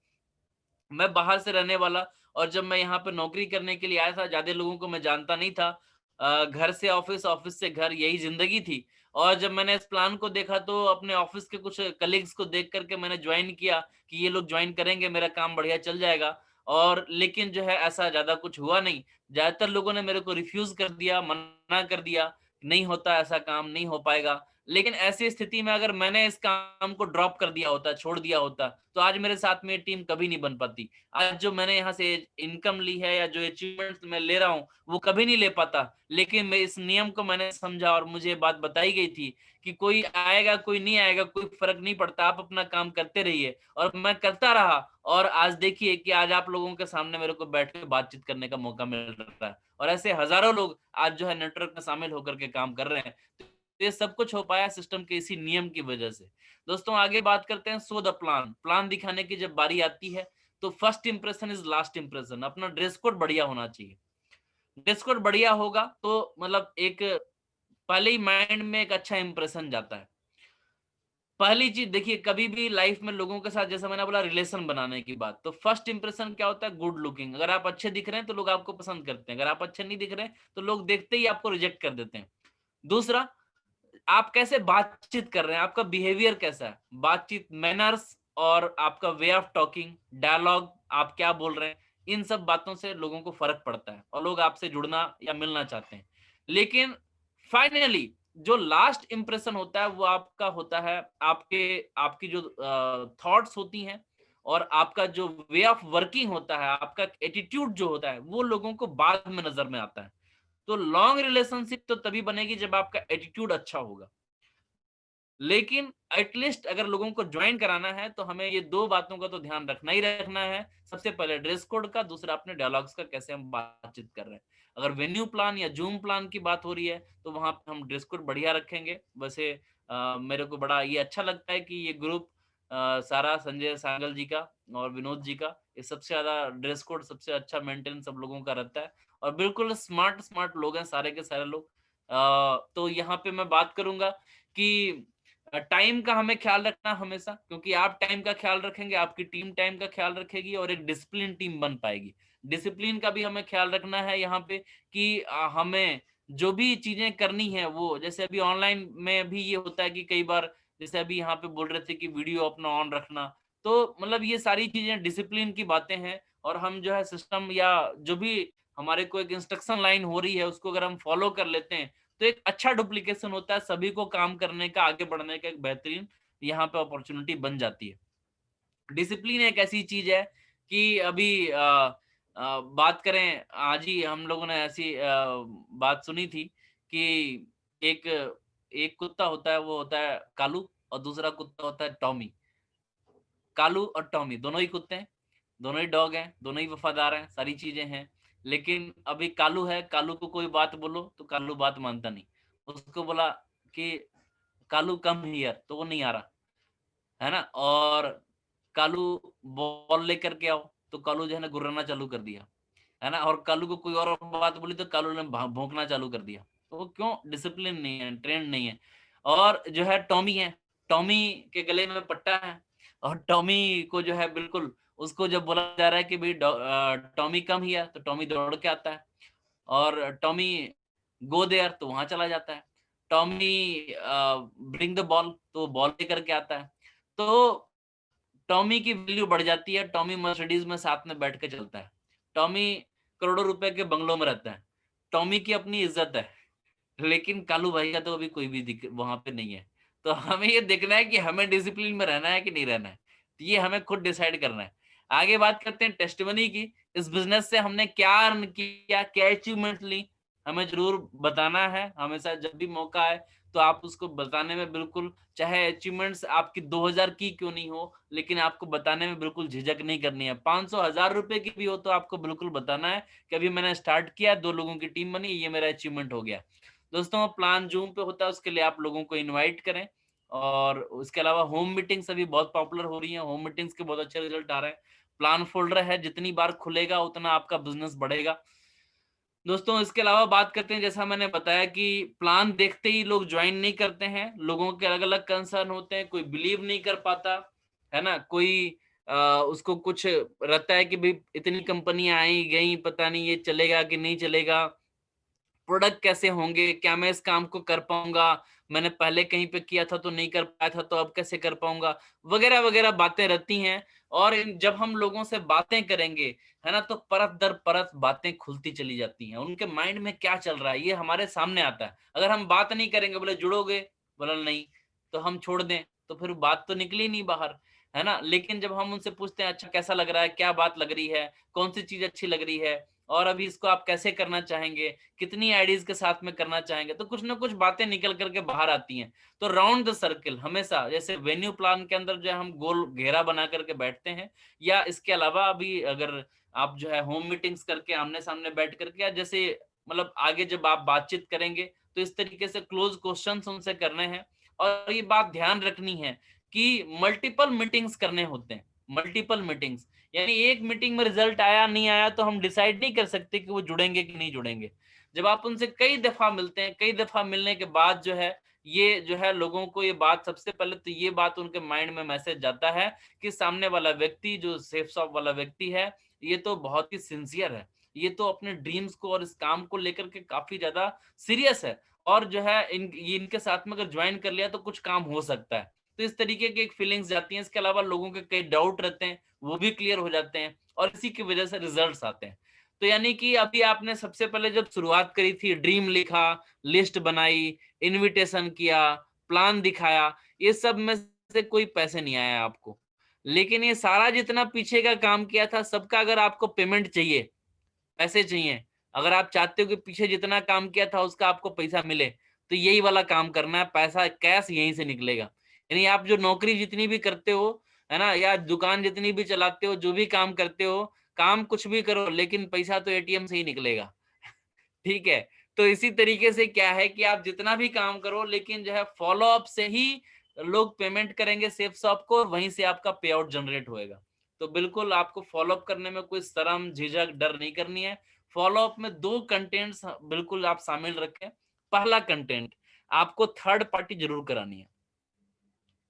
मैं बाहर से रहने वाला, और जब मैं यहाँ पे नौकरी करने के लिए आया था, ज्यादा लोगों को मैं जानता नहीं था। घर से ऑफिस, ऑफिस से घर, यही जिंदगी थी। और जब मैंने इस प्लान को देखा तो अपने ऑफिस के कुछ कलीग्स को देख करके मैंने ज्वाइन किया कि ये लोग ज्वाइन करेंगे, मेरा काम बढ़िया चल जाएगा। और लेकिन जो है ऐसा ज्यादा कुछ हुआ नहीं। ज्यादातर लोगों ने मेरे को रिफ्यूज कर दिया, मना कर दिया, नहीं होता ऐसा काम, नहीं हो पाएगा। लेकिन ऐसी स्थिति में अगर मैंने इस काम को ड्रॉप कर दिया होता, छोड़ दिया होता, तो आज मेरे साथ में टीम कभी नहीं बन पाती। आज जो मैंने यहाँ से इनकम ली है या जो अचीवमेंट्स मैं ले रहा हूँ, वो कभी नहीं ले पाता। लेकिन मैं इस नियम को मैंने समझा और मुझे ये बात बताई गई थी कि कोई आएगा, कोई नहीं आएगा, कोई फर्क नहीं पड़ता, आप अपना काम करते रहिए। और मैं करता रहा, और आज देखिए कि आज आप लोगों के सामने मेरे को बैठ के बातचीत करने का मौका मिल रहा है, और ऐसे हजारों लोग आज जो है नेटवर्क में शामिल होकर के काम कर रहे हैं। तो ये सब कुछ हो पाया सिस्टम के इसी नियम की वजह से। दोस्तों, आगे बात करते हैं। सो द प्लान, प्लान दिखाने की जब बारी आती है, तो first impression is last impression. अपना ड्रेस कोड बढ़िया होना चाहिए। ड्रेस कोड बढ़िया होगा तो मतलब एक पहले ही माइंड में एक अच्छा इंप्रेशन जाता है। पहली चीज देखिए, कभी भी लाइफ में लोगों के साथ, जैसा मैंने बोला रिलेशन बनाने की बात, तो फर्स्ट इंप्रेशन क्या होता है? Good looking. अगर आप अच्छे दिख रहे हैं तो लोग आपको पसंद करते हैं, अगर आप अच्छे नहीं दिख रहे हैं तो लोग देखते ही आपको रिजेक्ट कर देते हैं। दूसरा, आप कैसे बातचीत कर रहे हैं, आपका बिहेवियर कैसा है, बातचीत, मैनर्स, और आपका वे ऑफ टॉकिंग, डायलॉग, आप क्या बोल रहे हैं, इन सब बातों से लोगों को फर्क पड़ता है और लोग आपसे जुड़ना या मिलना चाहते हैं। लेकिन फाइनली जो लास्ट इंप्रेशन होता है वो आपका होता है, आपके आपकी जो थॉट्स होती हैं, और आपका जो वे ऑफ वर्किंग होता है, आपका एटीट्यूड जो होता है, वो लोगों को बाद में नजर में आता है। तो लॉन्ग रिलेशनशिप तो तभी बनेगी जब आपका एटीट्यूड अच्छा होगा। लेकिन एटलीस्ट अगर लोगों को ज्वाइन कराना है तो हमें ये दो बातों का तो ध्यान रखना ही रखना है। सबसे पहले ड्रेस कोड का, दूसरा अपने डायलॉग्स का, कैसे हम बातचीत कर रहे हैं। अगर वेन्यू प्लान या जूम प्लान की बात हो रही है तो वहां पे हम ड्रेस कोड बढ़िया रखेंगे। वैसे मेरे को बड़ा ये अच्छा लगता है कि ये ग्रुप, सारा संजय सागल जी का और विनोद जी का, ये सबसे ज्यादा ड्रेस कोड सबसे अच्छा मेंटेन सब लोगों का रहता है, और बिल्कुल स्मार्ट स्मार्ट लोग हैं सारे के सारे लोग। तो यहाँ पे मैं बात करूंगा कि टाइम का हमें ख्याल रखना हमेशा, क्योंकि आप टाइम का ख्याल रखेंगे, आपकी टीम टाइम का ख्याल रखेगी, और एक डिसिप्लिन टीम बन पाएगी। डिसिप्लिन का भी हमें ख्याल रखना है यहाँ पे कि हमें जो भी चीजें करनी है, वो जैसे अभी ऑनलाइन में भी ये होता है कि कई बार, जैसे अभी यहाँ पे बोल रहे थे कि वीडियो अपना ऑन रखना, तो मतलब ये सारी चीजें डिसिप्लिन की बातें हैं। और हम जो है सिस्टम या जो भी हमारे को एक इंस्ट्रक्शन लाइन हो रही है, उसको अगर हम फॉलो कर लेते हैं तो एक अच्छा डुप्लीकेशन होता है, सभी को काम करने का, आगे बढ़ने का एक बेहतरीन यहाँ पे अपॉर्चुनिटी बन जाती है। डिसिप्लिन एक ऐसी चीज है कि अभी बात करें, आज ही हम लोगों ने ऐसी बात सुनी थी कि एक एक कुत्ता होता है, वो होता है कालू, और दूसरा कुत्ता होता है टॉमी। कालू और टॉमी दोनों ही कुत्ते हैं, दोनों ही डॉग हैं, दोनों ही वफादार हैं, सारी चीजें हैं। लेकिन अभी कालू है, कालू को कोई बात बोलो तो कालू बात मानता नहीं। उसको बोला कि कालू कम हियर, तो वो नहीं आ रहा, है ना। और कालू बॉल लेकर के आओ, तो कालू जो है ना गुर्राना चालू कर दिया, है ना। और कालू को कोई और बात बोली तो कालू ने भौंकना चालू कर दिया। तो वो क्यों? डिसिप्लिन नहीं है, ट्रेंड नहीं है। और जो है टॉमी है, टॉमी के गले में पट्टा है, और टॉमी को जो है बिल्कुल, उसको जब बोला जा रहा है कि भाई टॉमी कम हियर, तो टॉमी दौड़ के आता है। और टॉमी गो देयर, तो वहां चला जाता है। टॉमी ब्रिंग द बॉल, तो वो बॉल लेकर के आता है। तो टॉमी की वैल्यू बढ़ जाती है, टॉमी मर्सिडीज में साथ में बैठ के चलता है। टॉमी करोड़ों रुपए के बंगलों में रहता है। टॉमी की अपनी इज्जत है। लेकिन कालू भाई का तो अभी कोई भी वहां पे नहीं है। तो हमें ये देखना है कि हमें डिसिप्लिन में रहना है कि नहीं रहना है, तो ये हमें खुद डिसाइड करना है। आगे बात करते हैं टेस्टिमनी की। इस बिजनेस से हमने क्या अर्न किया, क्या अचीवमेंट ली, हमें जरूर बताना है हमेशा। जब भी मौका आए तो आप उसको बताने में बिल्कुल, चाहे अचीवमेंट्स आपकी 2000 की क्यों नहीं हो, लेकिन आपको बताने में बिल्कुल झिझक नहीं करनी है। 500 1000 रुपए की भी हो तो आपको बिल्कुल बताना है कि अभी मैंने स्टार्ट किया, 2 लोगों की टीम बनी, ये मेरा अचीवमेंट हो गया। दोस्तों, प्लान जूम पे होता है, उसके लिए आप लोगों को इनवाइट करें। और उसके अलावा होम मीटिंग्स अभी बहुत पॉपुलर हो रही हैं, होम मीटिंग्स के बहुत अच्छे रिजल्ट आ रहे हैं। प्लान फोल्डर है, जितनी बार खुलेगा उतना आपका बिजनेस बढ़ेगा। दोस्तों इसके अलावा बात करते हैं, जैसा मैंने बताया कि प्लान देखते ही लोग ज्वाइन नहीं करते हैं, लोगों के अलग अलग कंसर्न होते हैं, कोई बिलीव नहीं कर पाता है ना, कोई उसको कुछ रहता है कि भाई इतनी कंपनियां आई गई, पता नहीं ये चलेगा कि नहीं चलेगा, प्रोडक्ट कैसे होंगे, क्या मैं इस काम को कर पाऊंगा, मैंने पहले कहीं पे किया था तो नहीं कर पाया था तो अब कैसे कर पाऊंगा, वगैरह वगैरह बातें रहती हैं। और जब हम लोगों से बातें करेंगे है ना, तो परत दर परत बातें खुलती चली जाती हैं, उनके माइंड में क्या चल रहा है ये हमारे सामने आता है। अगर हम बात नहीं करेंगे, बोले जुड़ोगे, बोला नहीं, तो हम छोड़ दें, तो फिर बात तो निकली नहीं बाहर, है ना। लेकिन जब हम उनसे पूछते हैं अच्छा कैसा लग रहा है, क्या बात लग रही है, कौन सी चीज अच्छी लग रही है, और अभी इसको आप कैसे करना चाहेंगे, कितनी आइडियाज के साथ में करना चाहेंगे, तो कुछ ना कुछ बातें निकल करके बाहर आती हैं। तो राउंड द सर्कल हमेशा, जैसे वेन्यू प्लान के अंदर जो है हम गोल घेरा बना करके बैठते हैं, या इसके अलावा अभी अगर आप जो है होम मीटिंग्स करके आमने सामने बैठ करके, या जैसे मतलब आगे जब आप बातचीत करेंगे तो इस तरीके से क्लोज क्वेश्चंस उनसे करने हैं। और ये बात ध्यान रखनी है कि मल्टीपल मीटिंग्स करने होते हैं, मल्टीपल मीटिंग्स, यानी एक मीटिंग में रिजल्ट आया नहीं आया तो हम डिसाइड नहीं कर सकते कि वो जुड़ेंगे कि नहीं जुड़ेंगे। जब आप उनसे कई दफा मिलते हैं, कई दफा मिलने के बाद जो है ये जो है लोगों को ये बात, सबसे पहले तो ये बात उनके माइंड में मैसेज जाता है कि सामने वाला व्यक्ति, जो सेफ शॉप वाला व्यक्ति है, ये तो बहुत ही सिंसियर है, ये तो अपने ड्रीम्स को और इस काम को लेकर के काफी ज्यादा सीरियस है, और जो है ये इनके साथ में अगर ज्वाइन कर लिया तो कुछ काम हो सकता है। तो इस तरीके की एक फीलिंग्स जाती हैं। इसके अलावा लोगों के कई डाउट रहते हैं, वो भी क्लियर हो जाते हैं, और इसी की वजह से रिजल्ट्स आते हैं। तो यानी कि अभी आपने सबसे पहले जब शुरुआत करी थी, ड्रीम लिखा, लिस्ट बनाई, इनविटेशन किया, प्लान दिखाया, ये सब में से कोई पैसे नहीं आया आपको, लेकिन ये सारा जितना पीछे का काम किया था सबका अगर आपको पेमेंट चाहिए, पैसे चाहिए, अगर आप चाहते हो कि पीछे जितना काम किया था उसका आपको पैसा मिले, तो यही वाला काम करना है, पैसा कैश यहीं से निकलेगा। यानी आप जो नौकरी जितनी भी करते हो, है ना, या दुकान जितनी भी चलाते हो, जो भी काम करते हो, काम कुछ भी करो, लेकिन पैसा तो एटीएम से ही निकलेगा। ठीक है। तो इसी तरीके से क्या है कि आप जितना भी काम करो, लेकिन जो है फॉलो अप से ही लोग पेमेंट करेंगे सेफ शॉप को, और वहीं से आपका पे आउट जनरेट होएगा। तो बिल्कुल आपको फॉलो अप करने में कोई शर्म झिझक डर नहीं करनी है। फॉलो अप में 2 कंटेंट्स बिल्कुल आप शामिल रखें। पहला कंटेंट, आपको थर्ड पार्टी जरूर करानी है,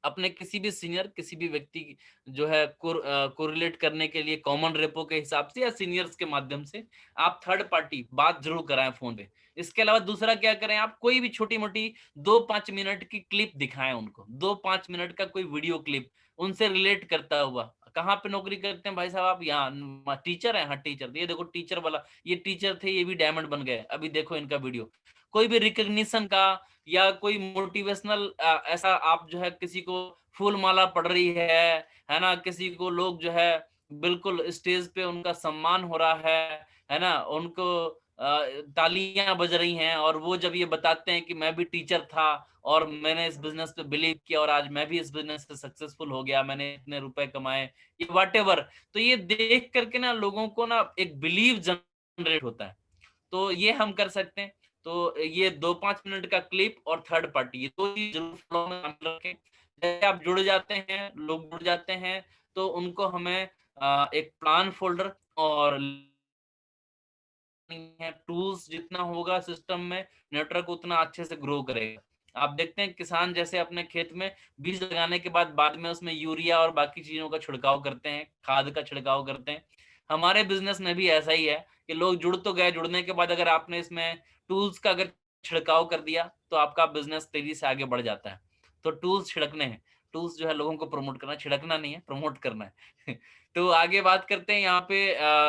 अपने किसी भी सीनियर, किसी भी व्यक्ति जो है कोरिलेट करने के लिए कॉमन रेपो के हिसाब से या सीनियर्स के माध्यम से आप थर्ड पार्टी बात जरूर कराएं फोन पे। इसके अलावा दूसरा क्या करें, आप कोई भी छोटी मोटी 2-5 मिनट की क्लिप दिखाएं उनको, 2-5 मिनट का कोई वीडियो क्लिप उनसे रिलेट करता हुआ। कहाँ पे नौकरी करते हैं भाई साहब आप? यहाँ टीचर है, हाँ टीचर, ये देखो टीचर वाला, ये टीचर थे, ये भी डायमंड बन गए, अभी देखो इनका वीडियो। कोई भी रिकग्निशन का या कोई मोटिवेशनल, ऐसा आप जो है किसी को फूल माला पड़ रही है ना, किसी को लोग जो है बिल्कुल स्टेज पे उनका सम्मान हो रहा है ना, उनको तालियां बज रही हैं, और वो जब ये बताते हैं कि मैं भी टीचर था और मैंने इस बिजनेस पे बिलीव किया और आज मैं भी इस बिजनेस से सक्सेसफुल हो गया, मैंने इतने रुपए कमाए, ये व्हाटएवर, तो ये देख करके ना लोगों को ना एक बिलीव जनरेट होता है। तो ये हम कर सकते हैं। तो ये 2-5 मिनट का क्लिप और थर्ड पार्टी, ये 2 चीज जरूर फॉलो में शामिल रखें। जैसे आप जुड़ जाते हैं, लोग जुड़ जाते हैं, तो उनको हमें एक प्लान फोल्डर और है, टूल्स जितना होगा सिस्टम में, नेटवर्क उतना अच्छे से ग्रो करेगा। आप देखते हैं किसान जैसे अपने खेत में बीज लगाने के बाद में उसमें यूरिया और बाकी चीजों का छिड़काव करते हैं, खाद का छिड़काव करते हैं। हमारे बिजनेस में भी ऐसा ही है कि लोग जुड़ तो गए, जुड़ने के बाद अगर आपने इसमें टूल्स का अगर छिड़काव कर दिया तो आपका बिजनेस तेजी से आगे बढ़ जाता है। तो टूल्स छिड़कने हैं, टूल्स जो है लोगों को प्रमोट करना, छिड़कना नहीं है, प्रमोट करना है। तो आगे बात करते हैं यहाँ पे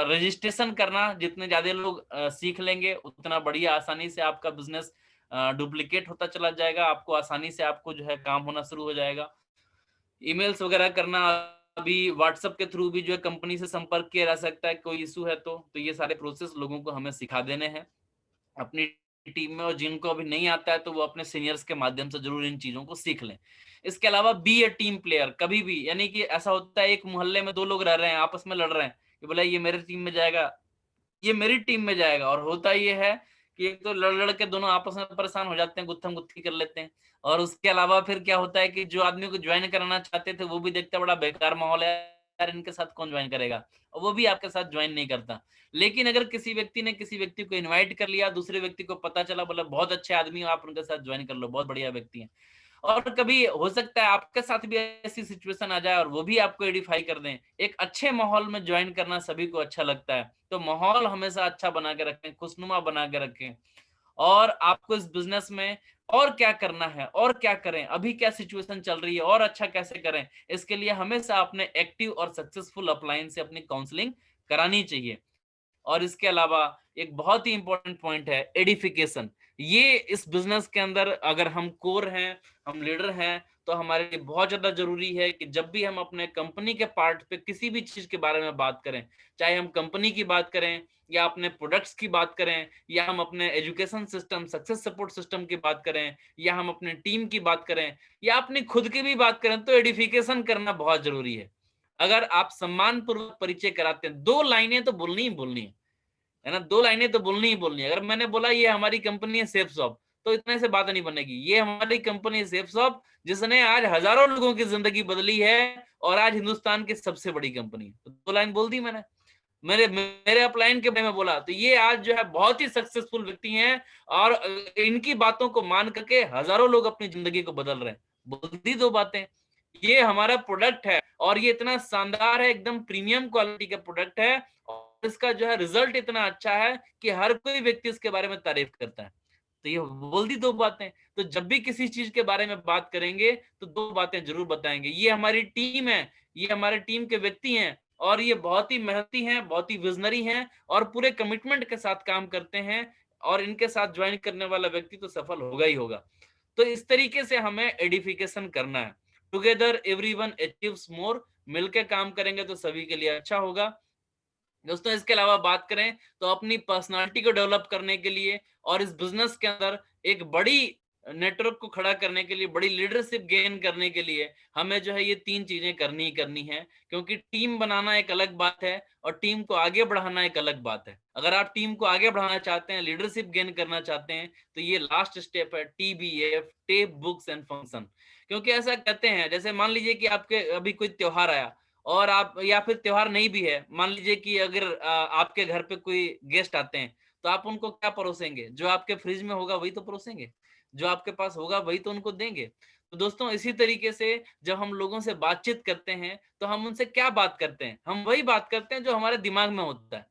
रजिस्ट्रेशन करना, जितने ज्यादा लोग सीख लेंगे उतना बढ़िया, आसानी से आपका बिजनेस डुप्लीकेट होता चला जाएगा, आपको आसानी से आपको जो है काम होना शुरू हो जाएगा। ईमेल्स वगैरह करना, अभी व्हाट्सएप के थ्रू भी जो है कंपनी से संपर्क किया जा सकता है, कोई इशू है तो ये सारे प्रोसेस लोगों को हमें सिखा देने हैं अपनी टीम में, और जिनको अभी नहीं आता है तो वो अपने सीनियर्स के माध्यम से जरूर इन चीजों को सीख लें। इसके अलावा बी ए टीम प्लेयर कभी भी, यानी कि ऐसा होता है एक मोहल्ले में 2 लोग रह रहे हैं, आपस में लड़ रहे हैं कि बोला ये मेरे टीम में जाएगा, ये मेरी टीम में जाएगा, और होता ये है कि एक तो लड़ लड़ के दोनों आपस में परेशान हो जाते हैं, गुत्थम गुत्थी कर लेते हैं। और उसके अलावा फिर क्या होता है कि जो आदमी को ज्वाइन कराना चाहते थे वो भी देखते बड़ा बेकार माहौल है, यार इनके साथ कौन ज्वाइन करेगा, और वो भी आपके साथ ज्वाइन नहीं करता। लेकिन अगर किसी व्यक्ति ने किसी व्यक्ति को इनवाइट कर लिया, दूसरे व्यक्ति को पता चला, बोला बहुत अच्छे आदमी हो, आप उनके साथ ज्वाइन कर लो, बहुत बढ़िया व्यक्ति है। और कभी हो सकता है आपके साथ भी ऐसी सिचुएशन आ जाए और वो भी आपको एडिफाई कर दें। एक अच्छे माहौल में ज्वाइन करना सभी को अच्छा लगता है, तो माहौल हमेशा अच्छा बना के रखें, खुशनुमा बना के रखें। और आपको इस बिजनेस में और क्या करना है और क्या करें, अभी क्या सिचुएशन चल रही है और अच्छा कैसे करें, इसके लिए हमेशा अपने एक्टिव और सक्सेसफुल अपलाइन से अपनी काउंसलिंग करानी चाहिए। और इसके अलावा एक बहुत ही इंपॉर्टेंट पॉइंट है एडिफिकेशन। ये इस बिजनेस के अंदर अगर हम कोर हैं, हम लीडर हैं, तो हमारे लिए बहुत ज्यादा जरूरी है कि जब भी हम अपने कंपनी के पार्ट पे किसी भी चीज के बारे में बात करें, चाहे हम कंपनी की बात करें या अपने प्रोडक्ट्स की बात करें या हम अपने education system, success support system की बात करें या हम अपने टीम की बात करें या अपनी खुद की भी बात करें, तो एडिफिकेशन करना बहुत जरूरी है। अगर आप सम्मान पूर्वक परिचय कराते हैं, 2 लाइनें तो बोलनी ही बोलनी है ना, 2 लाइनें तो बोलनी ही बोलनी है। अगर मैंने बोला ये हमारी कंपनी है सेफ शॉप, तो इतने से बात नहीं बनेगी। ये हमारी कंपनी है सेफ शॉप, जिसने आज हजारों लोगों की जिंदगी बदली है और आज हिंदुस्तान की सबसे बड़ी कंपनी है। तो 2 लाइन बोल दी मैंने। मेरे मेरे अपलाइन के बारे में बोला, तो ये आज जो है बहुत ही सक्सेसफुल व्यक्ति हैं और इनकी बातों को मान करके हजारों लोग अपनी जिंदगी को बदल रहे हैं। बोल दी 2 बातें। ये हमारा प्रोडक्ट है और ये इतना शानदार है, एकदम प्रीमियम क्वालिटी का प्रोडक्ट है और इसका जो है रिजल्ट इतना अच्छा है कि हर कोई व्यक्ति इसके बारे में तारीफ करता है। तो ये बोल दी 2 बातें। तो जब भी किसी चीज के बारे में बात करेंगे तो 2 बातें जरूर बताएंगे। ये हमारी टीम है, ये हमारे टीम के व्यक्ति हैं और ये बहुत ही मेहनती हैं, बहुत ही विजनरी हैं और पूरे कमिटमेंट के साथ काम करते हैं और इनके साथ ज्वाइन करने वाला व्यक्ति तो सफल होगा ही होगा। तो इस तरीके से हमें एडिफिकेशन करना है। टुगेदर एवरीवन अचीव्स मोर, मिलकर काम करेंगे तो सभी के लिए अच्छा होगा। दोस्तों इसके अलावा बात करें तो अपनी पर्सनालिटी को डेवलप करने के लिए और इस बिजनेस के अंदर एक बड़ी नेटवर्क को खड़ा करने के लिए, बड़ी लीडरशिप गेन करने के लिए हमें जो है ये 3 चीजें करनी ही करनी है। क्योंकि टीम बनाना एक अलग बात है और टीम को आगे बढ़ाना एक अलग बात है। अगर आप टीम को आगे बढ़ाना चाहते हैं, लीडरशिप गेन करना चाहते हैं, तो ये लास्ट स्टेप है TBF, tape books and function. क्योंकि ऐसा कहते हैं, जैसे मान लीजिए कि आपके अभी कोई त्योहार आया और आप, या फिर त्योहार नहीं भी है, मान लीजिए कि अगर आपके घर पे कोई गेस्ट आते हैं, तो आप उनको क्या परोसेंगे? जो आपके फ्रिज में होगा वही तो परोसेंगे, जो आपके पास होगा वही तो उनको देंगे। तो दोस्तों इसी तरीके से जब हम लोगों से बातचीत करते हैं तो हम उनसे क्या बात करते हैं? हम वही बात करते हैं जो हमारे दिमाग में होता है।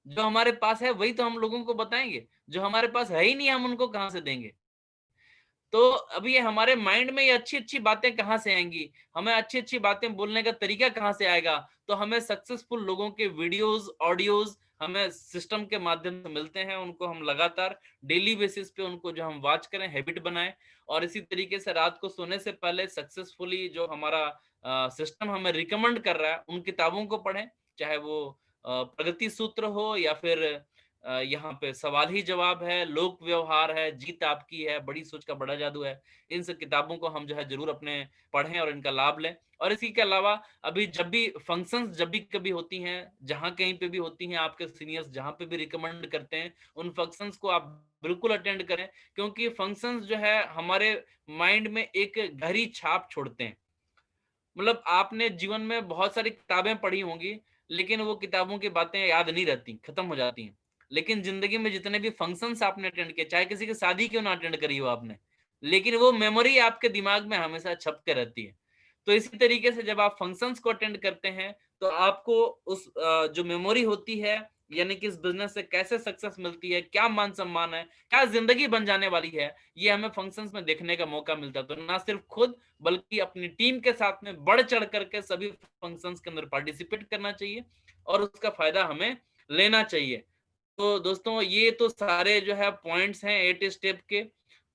जो हमारे पास है वही तो हम लोगों को बताएंगे, जो हमारे पास है ही नहीं हम उनको कहाँ से देंगे? तो अब ये हमारे माइंड में ये अच्छी-अच्छी बातें कहाँ से आएँगी? हमें अच्छी-अच्छी बातें बोलने का तरीका कहाँ से आएगा? तो हमें सक्सेसफुल लोगों के वीडियोज़, ऑडियोज़ हमें सिस्टम के माध्यम से मिलते हैं, उनको हम लगातार डेली बेसिस पे उनको जो हम वॉच करें, हैबिट बनाएँ और इसी तरीके से रात को सोने से पहले सक्सेसफुली जो हमारा सिस्टम हमें रिकमेंड कर रहा है, उन किताबों को पढ़ें, चाहे वो प्रगति सूत्र हो या फिर यहाँ पे सवाल ही जवाब है, लोक व्यवहार है, जीत आपकी है, बड़ी सोच का बड़ा जादू है। इन सब किताबों को हम जो है ज़रूर अपने पढ़ें और इनका लाभ लें। और इसी के अलावा अभी जब भी फंक्शंस जब भी कभी होती हैं, जहाँ कहीं पे भी होती हैं, आपके सीनियर्स जहाँ पे भी रिकमेंड करते हैं, उन फंक्शंस को आप बिल्कुल अटेंड करें, क्योंकि फंक्शंस जो है हमारे माइंड में एक गहरी छाप छोड़ते हैं। मतलब आपने जीवन में बहुत सारी किताबें पढ़ी होंगी, लेकिन वो किताबों की बातें याद नहीं रहती, खत्म हो जाती हैं। लेकिन ज़िंदगी में जितने भी फंक्शन्स आपने अटेंड किए, चाहे किसी की शादी क्यों ना अटेंड करी हो आपने, लेकिन वो मेमोरी आपके दिमाग में हमेशा छप के रहती है। तो इसी तरीके से जब आप फंक्शन्स को अटेंड करते हैं, तो आपको उस जो मेमोरी होती है, यानी कि इस बिज़नेस से कैसे सक्सेस मिलती है, क्या मान-सम्मान है, क्या ज़िंदगी बन जाने वाली है, ये हमें फंक्शन्स में देखने का मौका मिलता है। तो ना सिर्फ़ खुद बल्कि अपनी टीम के साथ में बढ़ चढ़ करके सभी फंक्शंस के अंदर पार्टिसिपेट करना चाहिए और उसका फायदा हमें लेना चाहिए। तो दोस्तों ये तो सारे जो है पॉइंट्स हैं 8 स्टेप के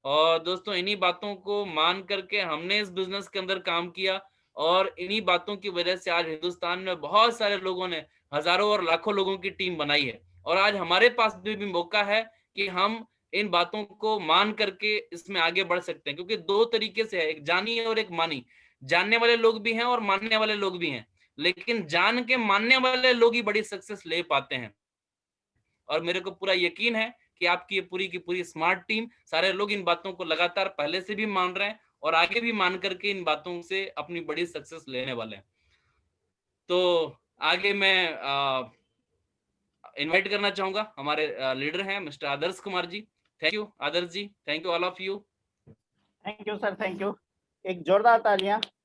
और दोस्तों इन्हीं बातों को मान करके हमने इस बिजनेस के अंदर काम किया और इन्हीं बातों की वजह से आज हिंदुस्तान में बहुत सारे लोगों ने हजारों और लाखों लोगों की टीम बनाई है और आज हमारे पास भी मौका है कि हम इन बातों को मान करके इसमें आगे बढ़ सकते हैं, क्योंकि 2 तरीके से है, एक जानी और एक मानी। जानने वाले लोग भी हैं और मानने वाले लोग भी हैं, लेकिन जान के मानने वाले लोग ही बड़ी सक्सेस ले पाते हैं। और मेरे को पूरा यकीन है कि आपकी ये पूरी की पूरी स्मार्ट टीम, सारे लोग इन बातों को लगातार पहले से भी मान रहे हैं और आगे भी मान करके इन बातों से अपनी बड़ी सक्सेस लेने वाले हैं। तो आगे मैं इनवाइट करना चाहूंगा हमारे लीडर हैं mister Adarsh Kumar ji. Thank you Adarsh ji, thank you all of you. Thank you sir, thank you. एक जोरदार तालियां